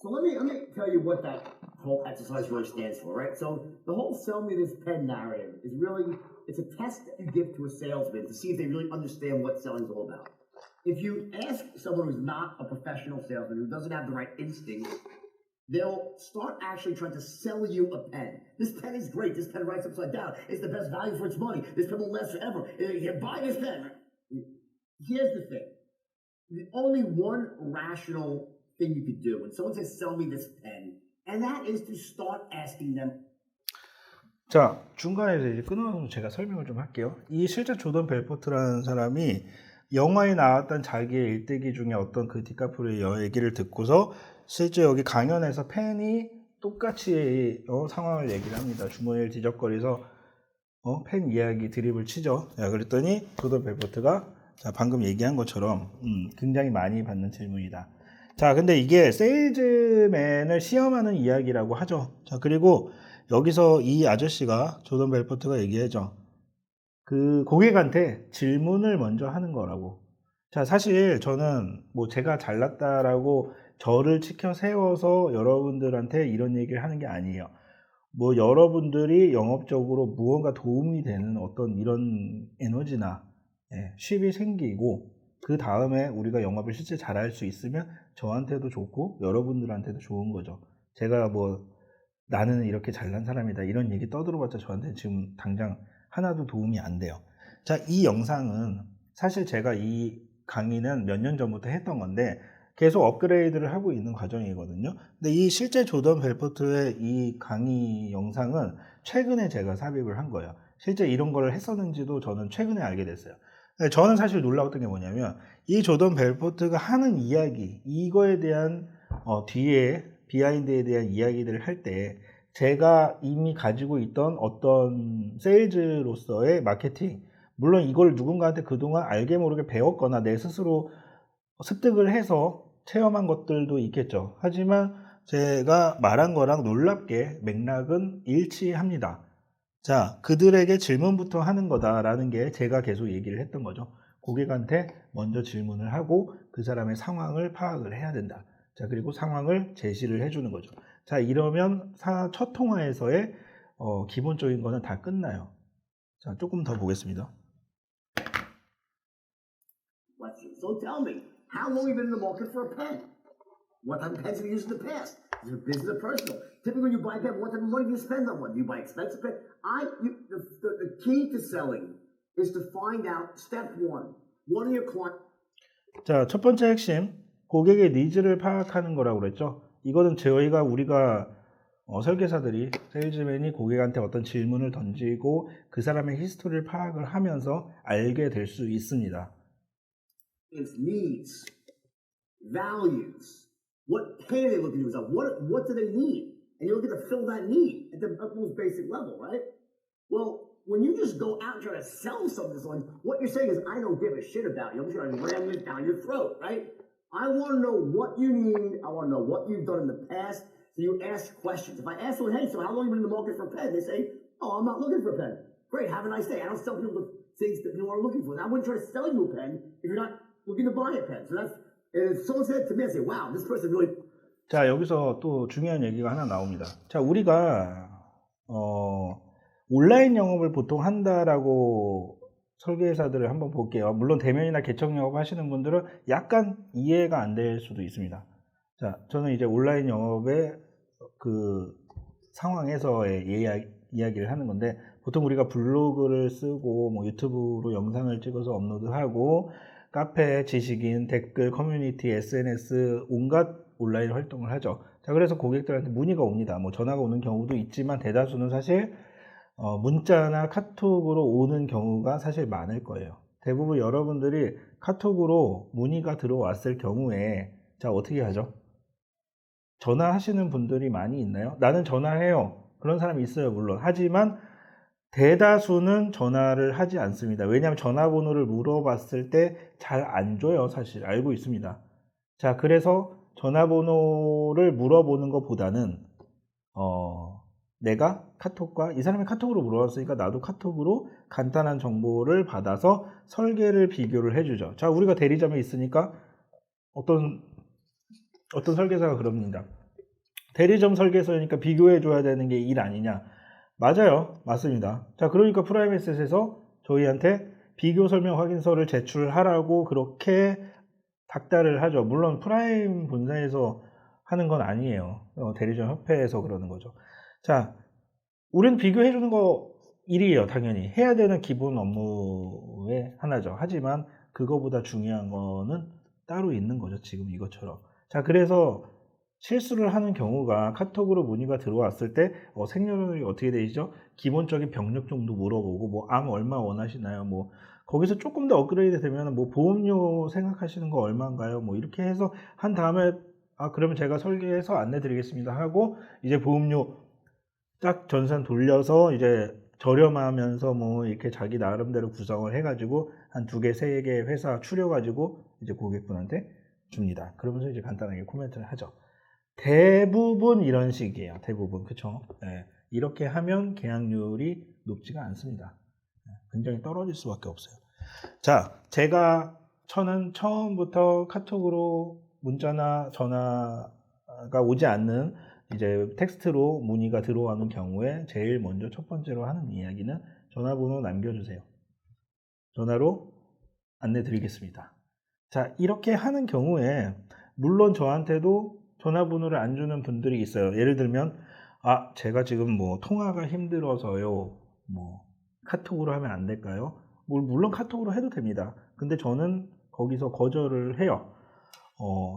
So let me tell you what that whole exercise really stands for, right? So the whole "sell me this pen" narrative is really it's a test that you give to a salesman to see if they really understand what selling is all about. If you ask someone who's not a professional salesman, who doesn't have the right instincts, they'll start actually trying to sell you a pen. This pen is great. This pen writes upside down. It's the best value for its money. This pen will last forever. Here, buy this pen. Here's the thing. The only one rational thing you could do when someone says, "Sell me this pen," and that is to start asking them. 자, 중간에서 이제 끊어서 제가 설명을 좀 할게요. 이 실제 조던 벨포트라는 사람이 영화에 나왔던 자기의 일대기 중에 어떤 그 디카프리오의 얘기를 듣고서 실제 여기 강연에서 팬이 똑같이 상황을 얘기를 합니다. 주머니를 뒤적거리서 팬 이야기 드립을 치죠. 야, 그랬더니 조던 벨포트가 자, 방금 얘기한 것처럼 굉장히 많이 받는 질문이다. 자, 근데 이게 세일즈맨을 시험하는 이야기라고 하죠. 자, 그리고 여기서 이 아저씨가 조던 벨포트가 얘기하죠. 그 고객한테 질문을 먼저 하는 거라고. 자, 사실 저는 뭐 제가 잘났다라고 저를 치켜 세워서 여러분들한테 이런 얘기를 하는 게 아니에요. 뭐 여러분들이 영업적으로 무언가 도움이 되는 어떤 이런 에너지나 쉿이 생기고 그 다음에 우리가 영업을 실제 잘할 수 있으면 저한테도 좋고 여러분들한테도 좋은 거죠. 제가 뭐 나는 이렇게 잘난 사람이다 이런 얘기 떠들어봤자 저한테 지금 당장 하나도 도움이 안 돼요. 자, 이 영상은 사실 제가 이 강의는 몇 년 전부터 했던 건데 계속 업그레이드를 하고 있는 과정이거든요. 근데 이 실제 조던 벨포트의 이 강의 영상은 최근에 제가 삽입을 한 거예요. 실제 이런 걸 했었는지도 저는 최근에 알게 됐어요. 저는 사실 놀라웠던 게 뭐냐면 이 조던 벨포트가 하는 이야기, 이거에 대한 뒤에 비하인드에 대한 이야기들을 할 때 제가 이미 가지고 있던 어떤 세일즈로서의 마케팅, 물론 이걸 누군가한테 그동안 알게 모르게 배웠거나 내 스스로 습득을 해서 체험한 것들도 있겠죠. 하지만 제가 말한 거랑 놀랍게 맥락은 일치합니다. 자, 그들에게 질문부터 하는 거다라는 게 제가 계속 얘기를 했던 거죠. 고객한테 먼저 질문을 하고 그 사람의 상황을 파악을 해야 된다. 자, 그리고 상황을 제시를 해주는 거죠. 자, 이러면 첫 통화에서의 기본적인 거는 다 끝나요. 자, 조금 더 보겠습니다. So tell me, how long have you been in the market for a pen? What type of pens have you used in the past? Is it business or personal? Typically, when you buy a pen, what type of money do you spend on one? Do you buy expensive pen? The key to selling is to find out, step one of your clients. 자, 첫 번째 핵심, 고객의 니즈를 파악하는 거라고 그랬죠. 이거는 우리가 설계사들이, 세일즈맨이 고객한테 어떤 질문을 던지고 그 사람의 히스토리를 파악을 하면서 알게 될 수 있습니다. Needs, values. What can they look at themselves? What do they need? And you're looking to fill that need at the most basic level, right? Well, when you just go out and try to sell something to someone, what you're saying is, I don't give a shit about you. I'm just going to ram this down your throat, right? I want to know what you need. I want to know what you've done in the past. So you ask questions. If I ask someone, hey, so how long have you been in the market for a pen? They say, oh, I'm not looking for a pen. Great, have a nice day. I don't sell people the things that people are looking for. I wouldn't try to sell you a pen if you're not looking to buy a pen. So if someone said to me, I say, wow, this person really. 자, 여기서 또 중요한 얘기가 하나 나옵니다. 자, 우리가 온라인 영업을 보통 한다라고 설계사들을 한번 볼게요. 물론 대면이나 개척 영업 하시는 분들은 약간 이해가 안 될 수도 있습니다. 자, 저는 이제 온라인 영업의 그 상황에서의 이야기를 하는 건데, 보통 우리가 블로그를 쓰고 뭐 유튜브로 영상을 찍어서 업로드하고 카페, 지식인, 댓글, 커뮤니티, SNS 온갖 온라인 활동을 하죠. 자, 그래서 고객들한테 문의가 옵니다. 뭐 전화가 오는 경우도 있지만 대다수는 사실 문자나 카톡으로 오는 경우가 사실 많을 거예요. 대부분 여러분들이 카톡으로 문의가 들어왔을 경우에 자, 어떻게 하죠? 전화하시는 분들이 많이 있나요? 나는 전화해요. 그런 사람이 있어요, 물론. 하지만 대다수는 전화를 하지 않습니다. 왜냐하면 전화번호를 물어봤을 때 잘 안 줘요, 사실. 알고 있습니다. 자, 그래서 전화번호를 물어보는 것보다는 내가 카톡과 이 사람이 카톡으로 물어봤으니까 나도 카톡으로 간단한 정보를 받아서 설계를 비교를 해주죠. 자, 우리가 대리점에 있으니까 어떤 설계사가 그럽니다. 대리점 설계서니까 비교해줘야 되는 게 일 아니냐? 맞아요. 맞습니다. 자, 그러니까 프라임에셋에서 저희한테 비교 설명 확인서를 제출하라고 그렇게 닥달을 하죠. 물론 프라임 본사에서 하는 건 아니에요. 대리점 협회에서 그러는 거죠. 자, 우리는 비교해주는 거 일이에요. 당연히 해야 되는 기본 업무의 하나죠. 하지만 그거보다 중요한 거는 따로 있는 거죠. 지금 이것처럼. 자, 그래서 실수를 하는 경우가 카톡으로 문의가 들어왔을 때 생년월일이 어떻게 되시죠? 기본적인 병력 정도 물어보고 뭐 암 얼마 원하시나요? 뭐 거기서 조금 더 업그레이드 되면 뭐 보험료 생각하시는 거 얼마인가요? 뭐 이렇게 해서 한 다음에 그러면 제가 설계해서 안내 드리겠습니다 하고 이제 보험료 딱 전산 돌려서 이제 저렴하면서 뭐 이렇게 자기 나름대로 구성을 해가지고 한 2개, 3개 회사 추려가지고 이제 고객분한테 줍니다. 그러면서 이제 간단하게 코멘트를 하죠. 대부분 이런 식이에요. 대부분. 그쵸? 네. 이렇게 하면 계약률이 높지가 않습니다. 굉장히 떨어질 수밖에 없어요. 자, 저는 처음부터 카톡으로 문자나 전화가 오지 않는 이제 텍스트로 문의가 들어오는 경우에 제일 먼저 첫 번째로 하는 이야기는 전화번호 남겨주세요. 전화로 안내 드리겠습니다. 자, 이렇게 하는 경우에 물론 저한테도 전화번호를 안 주는 분들이 있어요. 예를 들면 제가 지금 뭐 통화가 힘들어서요. 뭐 카톡으로 하면 안 될까요? 물론 카톡으로 해도 됩니다. 근데 저는 거기서 거절을 해요.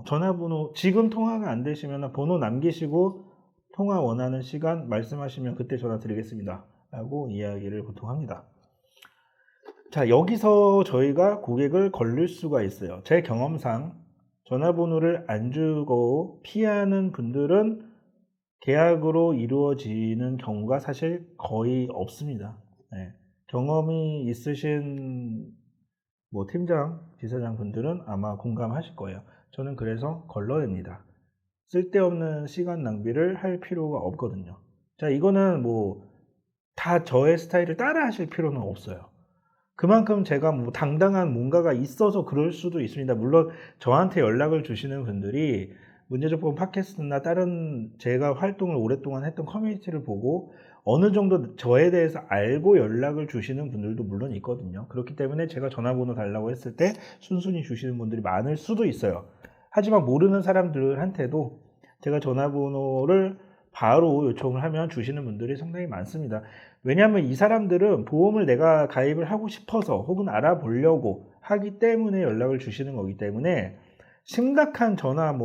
전화번호 지금 통화가 안 되시면 번호 남기시고 통화 원하는 시간 말씀하시면 그때 전화 드리겠습니다 라고 이야기를 보통 합니다. 자, 여기서 저희가 고객을 걸릴 수가 있어요. 제 경험상 전화번호를 안 주고 피하는 분들은 계약으로 이루어지는 경우가 사실 거의 없습니다. 네. 경험이 있으신 뭐 팀장, 지사장 분들은 아마 공감하실 거예요. 저는 그래서 걸러냅니다. 쓸데없는 시간 낭비를 할 필요가 없거든요. 자, 이거는 뭐 다 저의 스타일을 따라 하실 필요는 없어요. 그만큼 제가 뭐 당당한 뭔가가 있어서 그럴 수도 있습니다. 물론 저한테 연락을 주시는 분들이 문제적분 팟캐스트나 다른 제가 활동을 오랫동안 했던 커뮤니티를 보고 어느 정도 저에 대해서 알고 연락을 주시는 분들도 물론 있거든요. 그렇기 때문에 제가 전화번호 달라고 했을 때 순순히 주시는 분들이 많을 수도 있어요. 하지만 모르는 사람들한테도 제가 전화번호를 바로 요청을 하면 주시는 분들이 상당히 많습니다. 왜냐하면 이 사람들은 보험을 내가 가입을 하고 싶어서 혹은 알아보려고 하기 때문에 연락을 주시는 거기 때문에 심각한 전화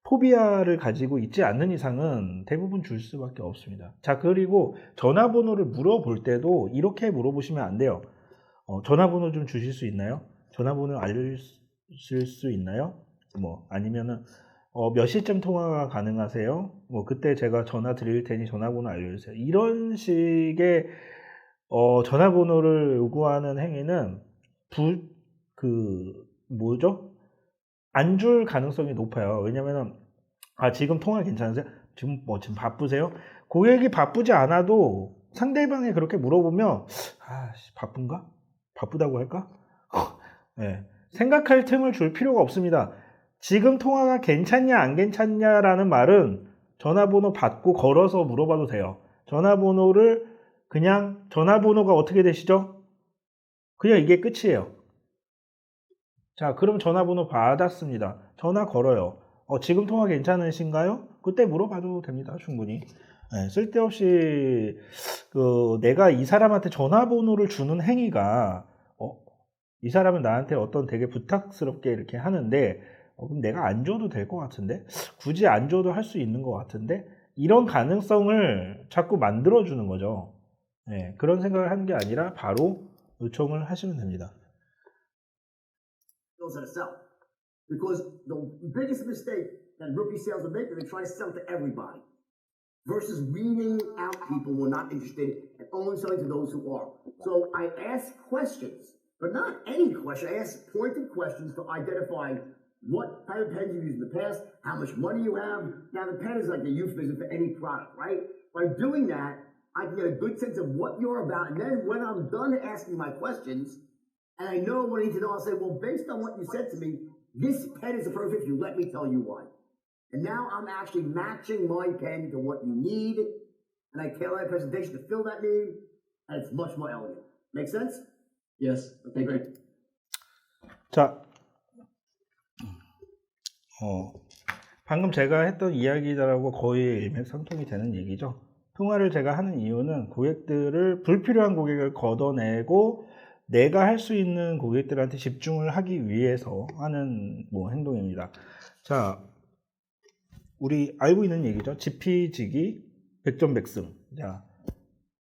포비아를 가지고 있지 않는 이상은 대부분 줄 수밖에 없습니다. 자, 그리고 전화번호를 물어볼 때도 이렇게 물어보시면 안 돼요. 전화번호 좀 주실 수 있나요? 전화번호 알려주실 수 있나요? 아니면은 몇 시쯤 통화가 가능하세요? 그때 제가 전화 드릴 테니 전화번호 알려주세요. 이런 식의 전화번호를 요구하는 행위는 안 줄 가능성이 높아요. 왜냐면은 지금 통화 괜찮으세요? 지금 바쁘세요? 고객이 바쁘지 않아도 상대방이 그렇게 물어보면 바쁜가? 바쁘다고 할까? 네. 생각할 틈을 줄 필요가 없습니다. 지금 통화가 괜찮냐 안 괜찮냐라는 말은 전화번호 받고 걸어서 물어봐도 돼요. 전화번호가 어떻게 되시죠? 그냥 이게 끝이에요. 자, 그럼 전화번호 받았습니다. 전화 걸어요. 지금 통화 괜찮으신가요? 그때 물어봐도 됩니다. 충분히. 네, 쓸데없이 내가 이 사람한테 전화번호를 주는 행위가 이 사람은 나한테 어떤 되게 부탁스럽게 이렇게 하는데 그럼 내가 안 줘도 될 것 같은데 굳이 안 줘도 할 수 있는 것 같은데 이런 가능성을 자꾸 만들어주는 거죠. 네, 그런 생각을 하는 게 아니라 바로 요청을 하시면 됩니다. At a sell. Because the biggest mistake that rookie sales are making, they try to sell to everybody. Versus weeding out people who are not interested and only selling to those who are. So I ask questions, but not any question. I ask pointed questions to identify what type of pens you've used in the past, how much money you have. Now the pen is like a euphemism for any product, right? By doing that, I can get a good sense of what you're about. And then when I'm done asking my questions, and I know what I need to know, I'll say, well, based on what you said to me, this pen is a perfect fit. You let me tell you why. And now I'm actually matching my pen to what you need, and I tailor my presentation to fill that need, and it's much more elegant. Make sense? Yes. Okay, great. 자, 방금 제가 했던 이야기들하고 거의 일맥상통이 되는 얘기죠. 통화를 제가 하는 이유는 불필요한 고객을 걷어내고 내가 할 수 있는 고객들한테 집중을 하기 위해서 하는 행동입니다. 자, 우리 알고 있는 얘기죠. 지피지기 백전백승. 자,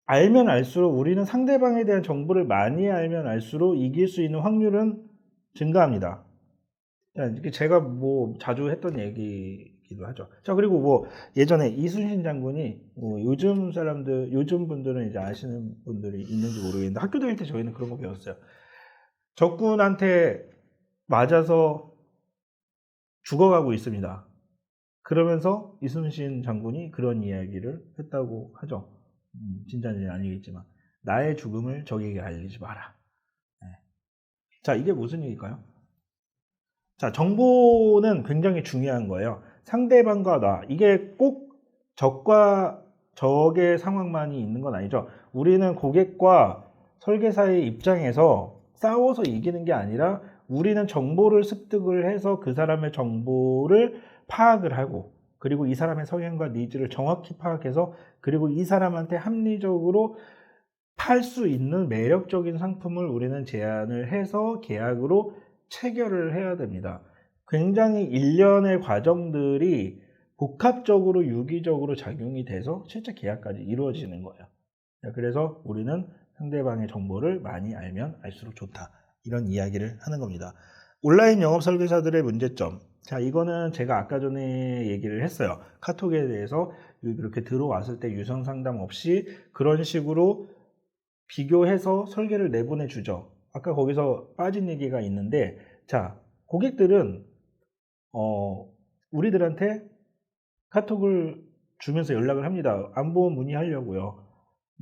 알면 알수록 우리는 상대방에 대한 정보를 많이 알면 알수록 이길 수 있는 확률은 증가합니다. 자, 이게 제가 뭐 자주 했던 얘기기도 하죠. 자, 그리고 뭐 예전에 이순신 장군이 요즘 사람들, 요즘 분들은 이제 아시는 분들이 있는지 모르겠는데 학교 다닐 때 저희는 그런 거 배웠어요. 적군한테 맞아서 죽어가고 있습니다. 그러면서 이순신 장군이 그런 이야기를 했다고 하죠. 진짜인지 아니겠지만 나의 죽음을 적에게 알리지 마라. 네. 자, 이게 무슨 얘기일까요? 자, 정보는 굉장히 중요한 거예요. 상대방과 나, 이게 꼭 적과 적의 상황만이 있는 건 아니죠. 우리는 고객과 설계사의 입장에서 싸워서 이기는 게 아니라 우리는 정보를 습득을 해서 그 사람의 정보를 파악을 하고, 그리고 이 사람의 성향과 니즈를 정확히 파악해서, 그리고 이 사람한테 합리적으로 팔 수 있는 매력적인 상품을 우리는 제안을 해서 계약으로 체결을 해야 됩니다. 굉장히 일련의 과정들이 복합적으로 유기적으로 작용이 돼서 실제 계약까지 이루어지는 거예요. 그래서 우리는 상대방의 정보를 많이 알면 알수록 좋다. 이런 이야기를 하는 겁니다. 온라인 영업 설계사들의 문제점. 자, 이거는 제가 아까 전에 얘기를 했어요. 카톡에 대해서 이렇게 들어왔을 때 유선 상담 없이 그런 식으로 비교해서 설계를 내보내 주죠. 아까 거기서 빠진 얘기가 있는데, 자, 고객들은 우리들한테 카톡을 주면서 연락을 합니다. 안보 문의하려고요.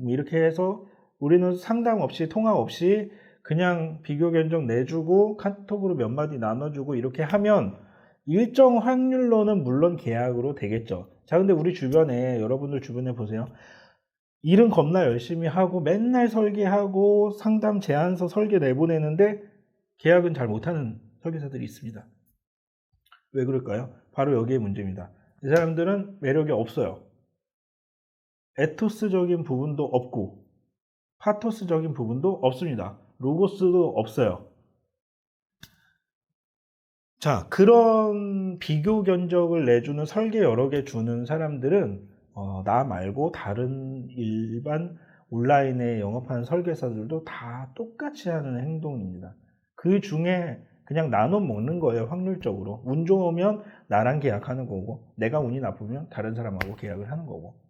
이렇게 해서 우리는 상담 없이, 통화 없이 그냥 비교 견적 내주고 카톡으로 몇 마디 나눠주고 이렇게 하면 일정 확률로는 물론 계약으로 되겠죠. 자, 근데 우리 주변에, 여러분들 주변에 보세요. 일은 겁나 열심히 하고 맨날 설계하고 상담 제안서 설계 내보내는데 계약은 잘 못하는 설계사들이 있습니다. 왜 그럴까요? 바로 여기에 문제입니다. 이 사람들은 매력이 없어요. 에토스적인 부분도 없고 파토스적인 부분도 없습니다. 로고스도 없어요. 자, 그런 비교 견적을 내주는, 설계 여러 개 주는 사람들은 나 말고 다른 일반 온라인에 영업하는 설계사들도 다 똑같이 하는 행동입니다. 그 중에 그냥 나눠 먹는 거예요. 확률적으로. 운 좋으면 나랑 계약하는 거고, 내가 운이 나쁘면 다른 사람하고 계약을 하는 거고.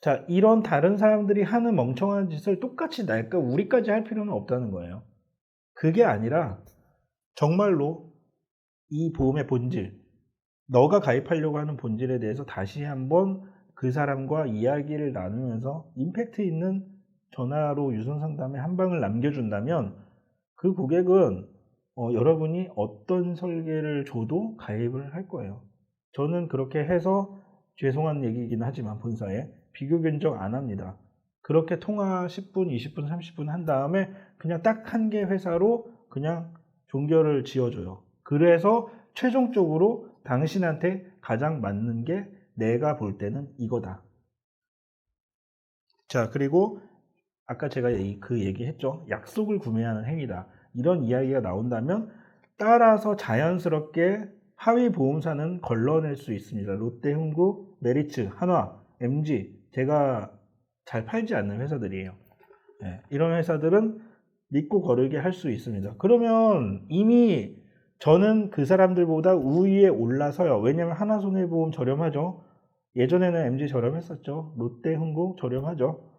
자, 이런 다른 사람들이 하는 멍청한 짓을 똑같이 날까 우리까지 할 필요는 없다는 거예요. 그게 아니라 정말로 이 보험의 본질, 너가 가입하려고 하는 본질에 대해서 다시 한번 그 사람과 이야기를 나누면서 임팩트 있는 전화로 유선 상담에 한 방을 남겨준다면 그 고객은 여러분이 어떤 설계를 줘도 가입을 할 거예요. 저는 그렇게 해서 죄송한 얘기이긴 하지만 본사에 비교 견적 안 합니다. 그렇게 통화 10분, 20분, 30분 한 다음에 그냥 딱 한 개 회사로 그냥 종결을 지어줘요. 그래서 최종적으로 당신한테 가장 맞는 게 내가 볼 때는 이거다. 자, 그리고 아까 제가 그 얘기했죠. 약속을 구매하는 행위다. 이런 이야기가 나온다면 따라서 자연스럽게 하위 보험사는 걸러낼 수 있습니다. 롯데, 흥구, 메리츠, 한화, MG, 제가 잘 팔지 않는 회사들이에요. 네, 이런 회사들은 믿고 거르게 할 수 있습니다. 그러면 이미 저는 그 사람들보다 우위에 올라서요. 왜냐하면 하나손해보험 저렴하죠. 예전에는 MG 저렴했었죠. 롯데, 흥구 저렴하죠.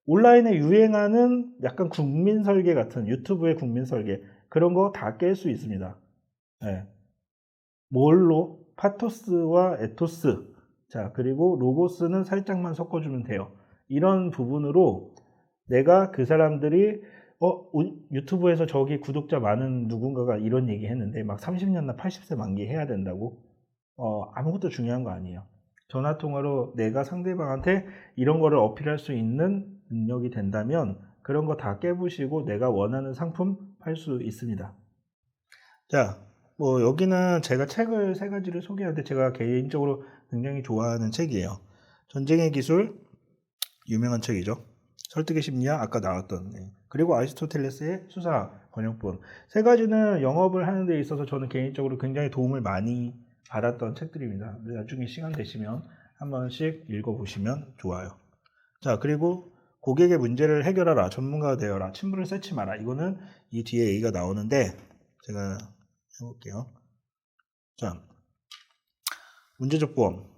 온라인에 유행하는 약간 국민 설계 같은, 유튜브의 국민 설계, 그런 거 다 깰 수 있습니다. 네. 뭘로? 파토스와 에토스, 자, 그리고 로고스는 살짝만 섞어주면 돼요. 이런 부분으로 내가 그 사람들이 유튜브에서 저기 구독자 많은 누군가가 이런 얘기 했는데 막 30년나 80세 만기 해야 된다고? 아무것도 중요한 거 아니에요. 전화통화로 내가 상대방한테 이런 거를 어필할 수 있는 능력이 된다면 그런 거 다 깨부시고 내가 원하는 상품 팔 수 있습니다. 자, 뭐 여기는 제가 책을 3가지를 소개하는데 제가 개인적으로 굉장히 좋아하는 책이에요. 전쟁의 기술, 유명한 책이죠. 설득의 심리학, 아까 나왔던, 그리고 아리스토텔레스의 수사 번역본. 3가지는 영업을 하는 데 있어서 저는 개인적으로 굉장히 도움을 많이 받았던 책들입니다. 나중에 시간 되시면 한 번씩 읽어보시면 좋아요. 자, 그리고 고객의 문제를 해결하라, 전문가가 되어라, 친분을 쌓지 마라. 이거는 이 뒤에 얘기가 나오는데 제가 해볼게요. 자, 문제적 보험.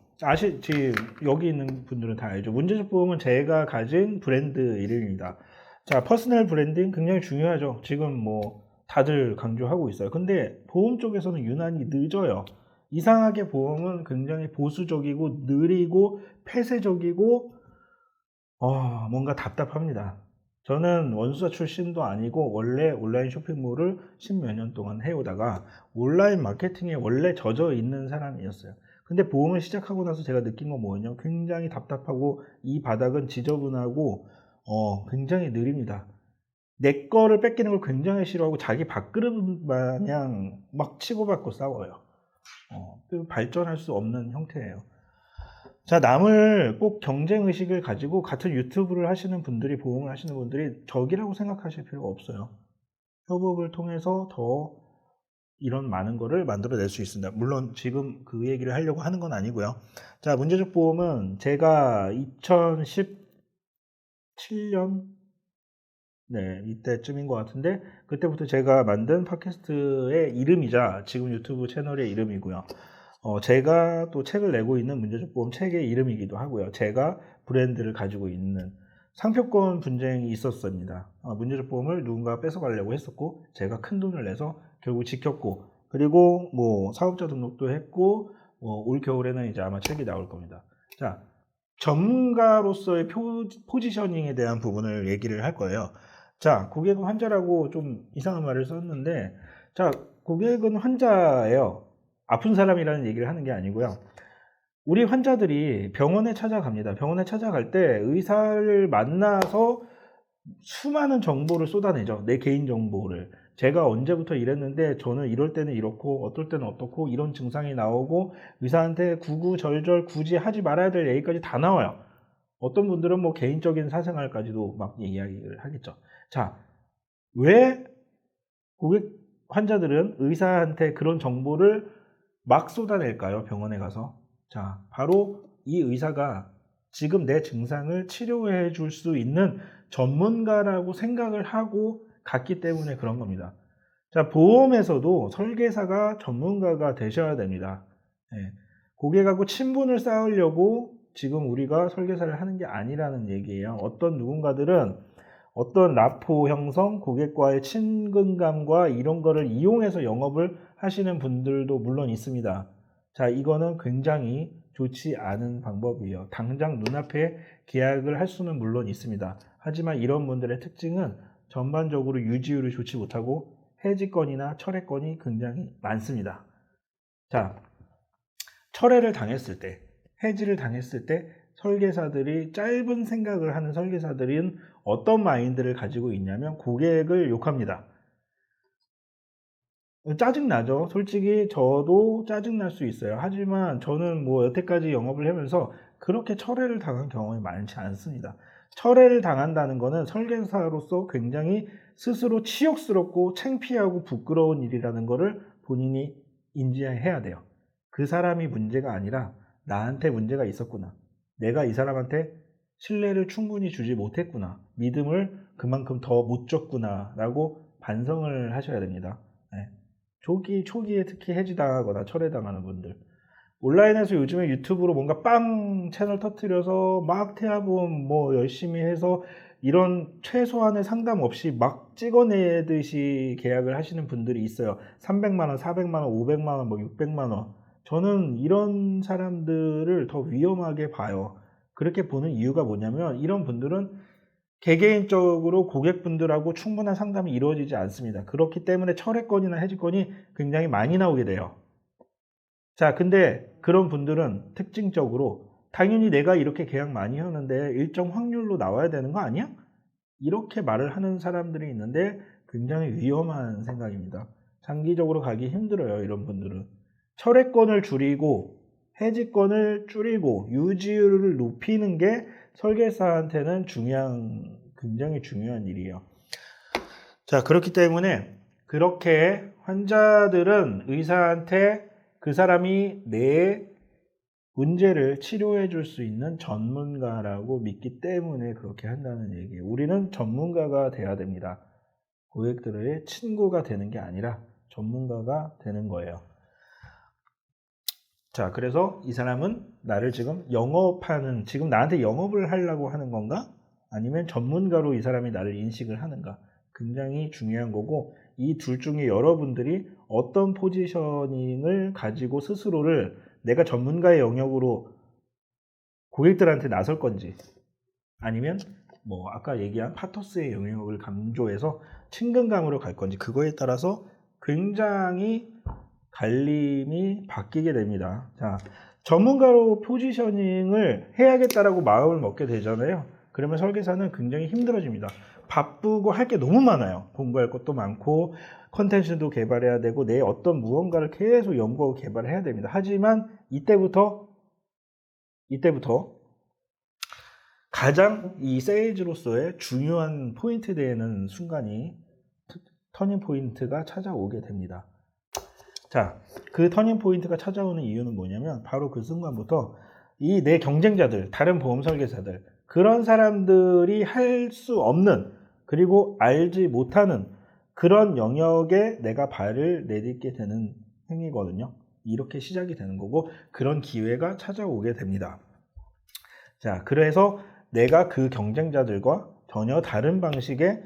지금 여기 있는 분들은 다 알죠. 문제적 보험은 제가 가진 브랜드 이름입니다. 자, 퍼스널 브랜딩 굉장히 중요하죠. 지금 뭐 다들 강조하고 있어요. 근데 보험 쪽에서는 유난히 늦어요. 이상하게 보험은 굉장히 보수적이고 느리고 폐쇄적이고 뭔가 답답합니다. 저는 원수사 출신도 아니고 원래 온라인 쇼핑몰을 10몇 년 동안 해오다가 온라인 마케팅에 원래 젖어 있는 사람이었어요. 근데 보험을 시작하고 나서 제가 느낀 건 뭐냐면 굉장히 답답하고 이 바닥은 지저분하고 굉장히 느립니다. 내 거를 뺏기는 걸 굉장히 싫어하고 자기 밥그릇 마냥 막 치고받고 싸워요. 발전할 수 없는 형태예요. 자, 남을 꼭 경쟁의식을 가지고 같은 유튜브를 하시는 분들이, 보험을 하시는 분들이 적이라고 생각하실 필요가 없어요. 협업을 통해서 더 이런 많은 거를 만들어낼 수 있습니다. 물론 지금 그 얘기를 하려고 하는 건 아니고요. 자, 문제적 보험은 제가 2017년 이때쯤인 것 같은데 그때부터 제가 만든 팟캐스트의 이름이자 지금 유튜브 채널의 이름이고요. 제가 또 책을 내고 있는 문제적 보험 책의 이름이기도 하고요. 제가 브랜드를 가지고 있는 상표권 분쟁이 있었습니다. 문제적 보험을 누군가 뺏어가려고 했었고 제가 큰 돈을 내서 결국 지켰고, 그리고 뭐 사업자 등록도 했고, 올 겨울에는 이제 아마 책이 나올 겁니다. 자, 전문가로서의 포지셔닝에 대한 부분을 얘기를 할 거예요. 자, 고객은 환자라고 좀 이상한 말을 썼는데, 자, 고객은 환자예요. 아픈 사람이라는 얘기를 하는 게 아니고요. 우리 환자들이 병원에 찾아갑니다. 병원에 찾아갈 때 의사를 만나서 수많은 정보를 쏟아내죠. 내 개인 정보를. 제가 언제부터 이랬는데 저는 이럴 때는 이렇고 어떨 때는 어떻고 이런 증상이 나오고 의사한테 구구절절 굳이 하지 말아야 될 얘기까지 다 나와요. 어떤 분들은 뭐 개인적인 사생활까지도 막 이야기를 하겠죠. 자, 왜 환자들은 의사한테 그런 정보를 막 쏟아낼까요? 병원에 가서. 자, 바로 이 의사가 지금 내 증상을 치료해 줄 수 있는 전문가라고 생각을 하고 갔기 때문에 그런 겁니다. 자, 보험에서도 설계사가 전문가가 되셔야 됩니다. 고객하고 친분을 쌓으려고 지금 우리가 설계사를 하는 게 아니라는 얘기예요. 어떤 누군가들은 어떤 라포 형성, 고객과의 친근감과 이런 거를 이용해서 영업을 하시는 분들도 물론 있습니다. 자, 이거는 굉장히 좋지 않은 방법이에요. 당장 눈앞에 계약을 할 수는 물론 있습니다. 하지만 이런 분들의 특징은 전반적으로 유지율이 좋지 못하고 해지권이나 철회권이 굉장히 많습니다. 자, 철회를 당했을 때, 해지를 당했을 때 설계사들이 짧은 생각을 하는 설계사들은 어떤 마인드를 가지고 있냐면 고객을 욕합니다. 짜증나죠. 솔직히 저도 짜증날 수 있어요. 하지만 저는 뭐 여태까지 영업을 하면서 그렇게 철회를 당한 경험이 많지 않습니다. 철회를 당한다는 것은 설계사로서 굉장히 스스로 치욕스럽고 창피하고 부끄러운 일이라는 것을 본인이 인지해야 돼요. 그 사람이 문제가 아니라 나한테 문제가 있었구나. 내가 이 사람한테 신뢰를 충분히 주지 못했구나. 믿음을 그만큼 더 못 줬구나 라고 반성을 하셔야 됩니다. 초기에 특히 해지당하거나 철회당하는 분들, 온라인에서 요즘에 유튜브로 뭔가 빵 채널 터트려서 막 태아보험 뭐 열심히 해서 이런 최소한의 상담 없이 막 찍어내듯이 계약을 하시는 분들이 있어요. 300만원, 400만원, 500만원, 뭐 600만원. 저는 이런 사람들을 더 위험하게 봐요. 그렇게 보는 이유가 뭐냐면 이런 분들은 개개인적으로 고객분들하고 충분한 상담이 이루어지지 않습니다. 그렇기 때문에 철회권이나 해지권이 굉장히 많이 나오게 돼요. 자, 근데 그런 분들은 특징적으로 당연히 내가 이렇게 계약 많이 하는데 일정 확률로 나와야 되는 거 아니야? 이렇게 말을 하는 사람들이 있는데 굉장히 위험한 생각입니다. 장기적으로 가기 힘들어요, 이런 분들은. 철회권을 줄이고 해지권을 줄이고 유지율을 높이는 게 설계사한테는 굉장히 중요한 일이에요. 자, 그렇기 때문에 그렇게 환자들은 의사한테 그 사람이 내 문제를 치료해 줄 수 있는 전문가라고 믿기 때문에 그렇게 한다는 얘기예요. 우리는 전문가가 돼야 됩니다. 고객들의 친구가 되는 게 아니라 전문가가 되는 거예요. 자, 그래서 이 사람은 나를 지금 영업하는, 지금 나한테 영업을 하려고 하는 건가? 아니면 전문가로 이 사람이 나를 인식을 하는가? 굉장히 중요한 거고, 이 둘 중에 여러분들이 어떤 포지셔닝을 가지고 스스로를 내가 전문가의 영역으로 고객들한테 나설 건지, 아니면 뭐 아까 얘기한 파토스의 영역을 강조해서 친근감으로 갈 건지, 그거에 따라서 굉장히 갈림이 바뀌게 됩니다. 자, 전문가로 포지셔닝을 해야겠다라고 마음을 먹게 되잖아요. 그러면 설계사는 굉장히 힘들어집니다. 바쁘고 할 게 너무 많아요. 공부할 것도 많고 컨텐츠도 개발해야 되고 내 어떤 무언가를 계속 연구하고 개발해야 됩니다. 하지만 이때부터 가장 이 세일즈로서의 중요한 포인트 되는 순간이 터닝 포인트가 찾아오게 됩니다. 자, 그 터닝 포인트가 찾아오는 이유는 뭐냐면 바로 그 순간부터 이 내 경쟁자들, 다른 보험 설계사들, 그런 사람들이 할 수 없는, 그리고 알지 못하는 그런 영역에 내가 발을 내딛게 되는 행위거든요. 이렇게 시작이 되는 거고, 그런 기회가 찾아오게 됩니다. 자, 그래서 내가 그 경쟁자들과 전혀 다른 방식의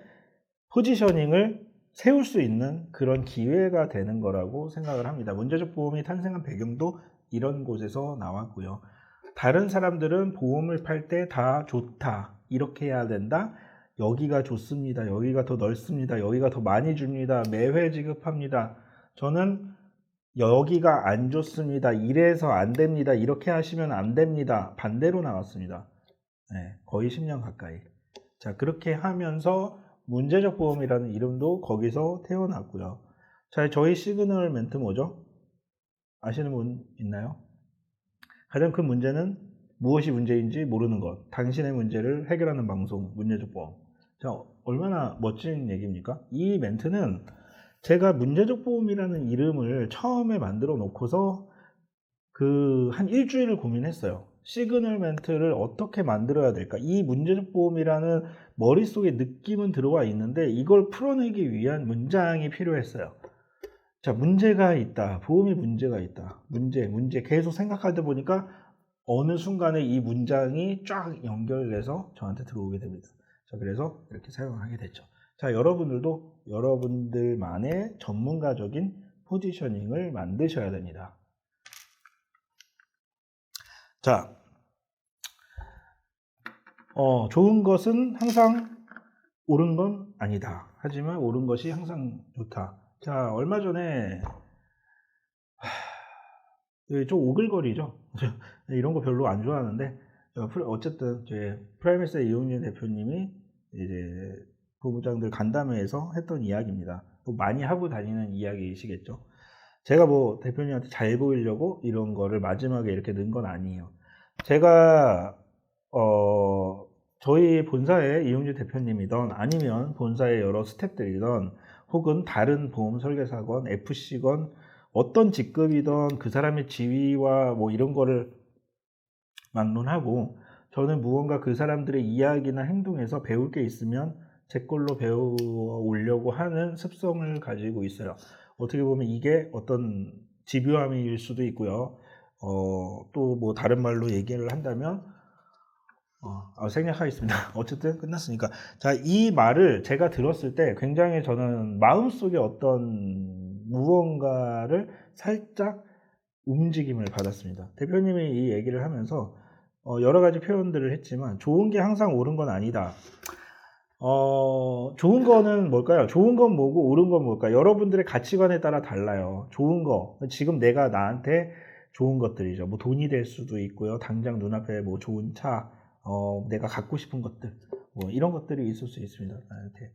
포지셔닝을 세울 수 있는 그런 기회가 되는 거라고 생각을 합니다. 문제적 보험이 탄생한 배경도 이런 곳에서 나왔고요. 다른 사람들은 보험을 팔 때 다 좋다, 이렇게 해야 된다, 여기가 좋습니다, 여기가 더 넓습니다, 여기가 더 많이 줍니다, 매회 지급합니다. 저는 여기가 안 좋습니다, 이래서 안 됩니다, 이렇게 하시면 안 됩니다, 반대로 나왔습니다. 네, 거의 10년 가까이. 자, 그렇게 하면서 문제적 보험이라는 이름도 거기서 태어났고요. 자, 저희 시그널 멘트 뭐죠? 아시는 분 있나요? 가장 큰 문제는 무엇이 문제인지 모르는 것. 당신의 문제를 해결하는 방송, 문제적 보험. 자, 얼마나 멋진 얘기입니까? 이 멘트는 제가 문제적 보험이라는 이름을 처음에 만들어 놓고서 한 일주일을 고민했어요. 시그널 멘트를 어떻게 만들어야 될까? 이 문제적 보험이라는 머릿속에 느낌은 들어와 있는데 이걸 풀어내기 위한 문장이 필요했어요. 자, 문제가 있다. 보험이 문제가 있다. 문제 계속 생각하다 보니까 어느 순간에 이 문장이 쫙 연결돼서 저한테 들어오게 됩니다. 자, 그래서 이렇게 사용하게 됐죠. 자, 여러분들도 여러분들만의 전문가적인 포지셔닝을 만드셔야 됩니다. 자, 좋은 것은 항상 옳은 건 아니다. 하지만 옳은 것이 항상 좋다. 자, 얼마 전에 좀 오글거리죠. 이런 거 별로 안 좋아하는데 어쨌든 제 프라이머스의 이용진 대표님이 이제 부부장들 간담회에서 했던 이야기입니다. 많이 하고 다니는 이야기이시겠죠. 제가 뭐 대표님한테 잘 보이려고 이런 거를 마지막에 이렇게 넣은 건 아니에요. 제가 저희 본사의 이용진 대표님이던 아니면 본사의 여러 스태프들이던 혹은 다른 보험 설계사건, FC건 어떤 직급이던 그 사람의 지위와 뭐 이런 거를 막론하고 저는 무언가 그 사람들의 이야기나 행동에서 배울 게 있으면 제 걸로 배워오려고 하는 습성을 가지고 있어요. 어떻게 보면 이게 어떤 집요함일 수도 있고요. 또 뭐 다른 말로 얘기를 한다면 생략하겠습니다. 어쨌든 끝났으니까. 자, 이 말을 제가 들었을 때 굉장히 저는 마음속에 어떤 무언가를 살짝 움직임을 받았습니다. 대표님이 이 얘기를 하면서 여러 가지 표현들을 했지만 좋은 게 항상 옳은 건 아니다. 좋은 거는 뭘까요? 좋은 건 뭐고 옳은 건 뭘까요? 여러분들의 가치관에 따라 달라요. 좋은 거, 지금 내가 나한테 좋은 것들이죠. 뭐 돈이 될 수도 있고요. 당장 눈앞에 뭐 좋은 차, 내가 갖고 싶은 것들, 뭐 이런 것들이 있을 수 있습니다. 나한테.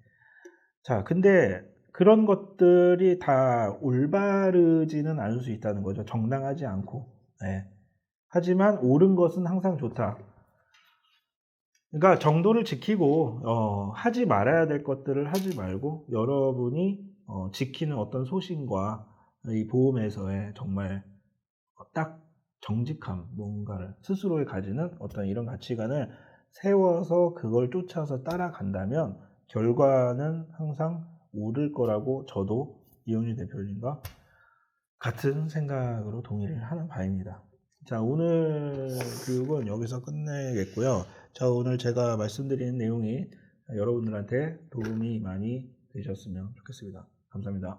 자, 근데 그런 것들이 다 올바르지는 않을 수 있다는 거죠. 정당하지 않고. 네. 하지만 옳은 것은 항상 좋다. 그러니까 정도를 지키고 하지 말아야 될 것들을 하지 말고 여러분이 지키는 어떤 소신과 이 보험에서의 정말 딱 정직함, 뭔가를 스스로에 가지는 어떤 이런 가치관을 세워서 그걸 쫓아서 따라간다면 결과는 항상 오를 거라고 저도 이현주 대표님과 같은 생각으로 동의를 하는 바입니다. 자, 오늘 교육은 여기서 끝내겠고요. 자, 오늘 제가 말씀드린 내용이 여러분들한테 도움이 많이 되셨으면 좋겠습니다. 감사합니다.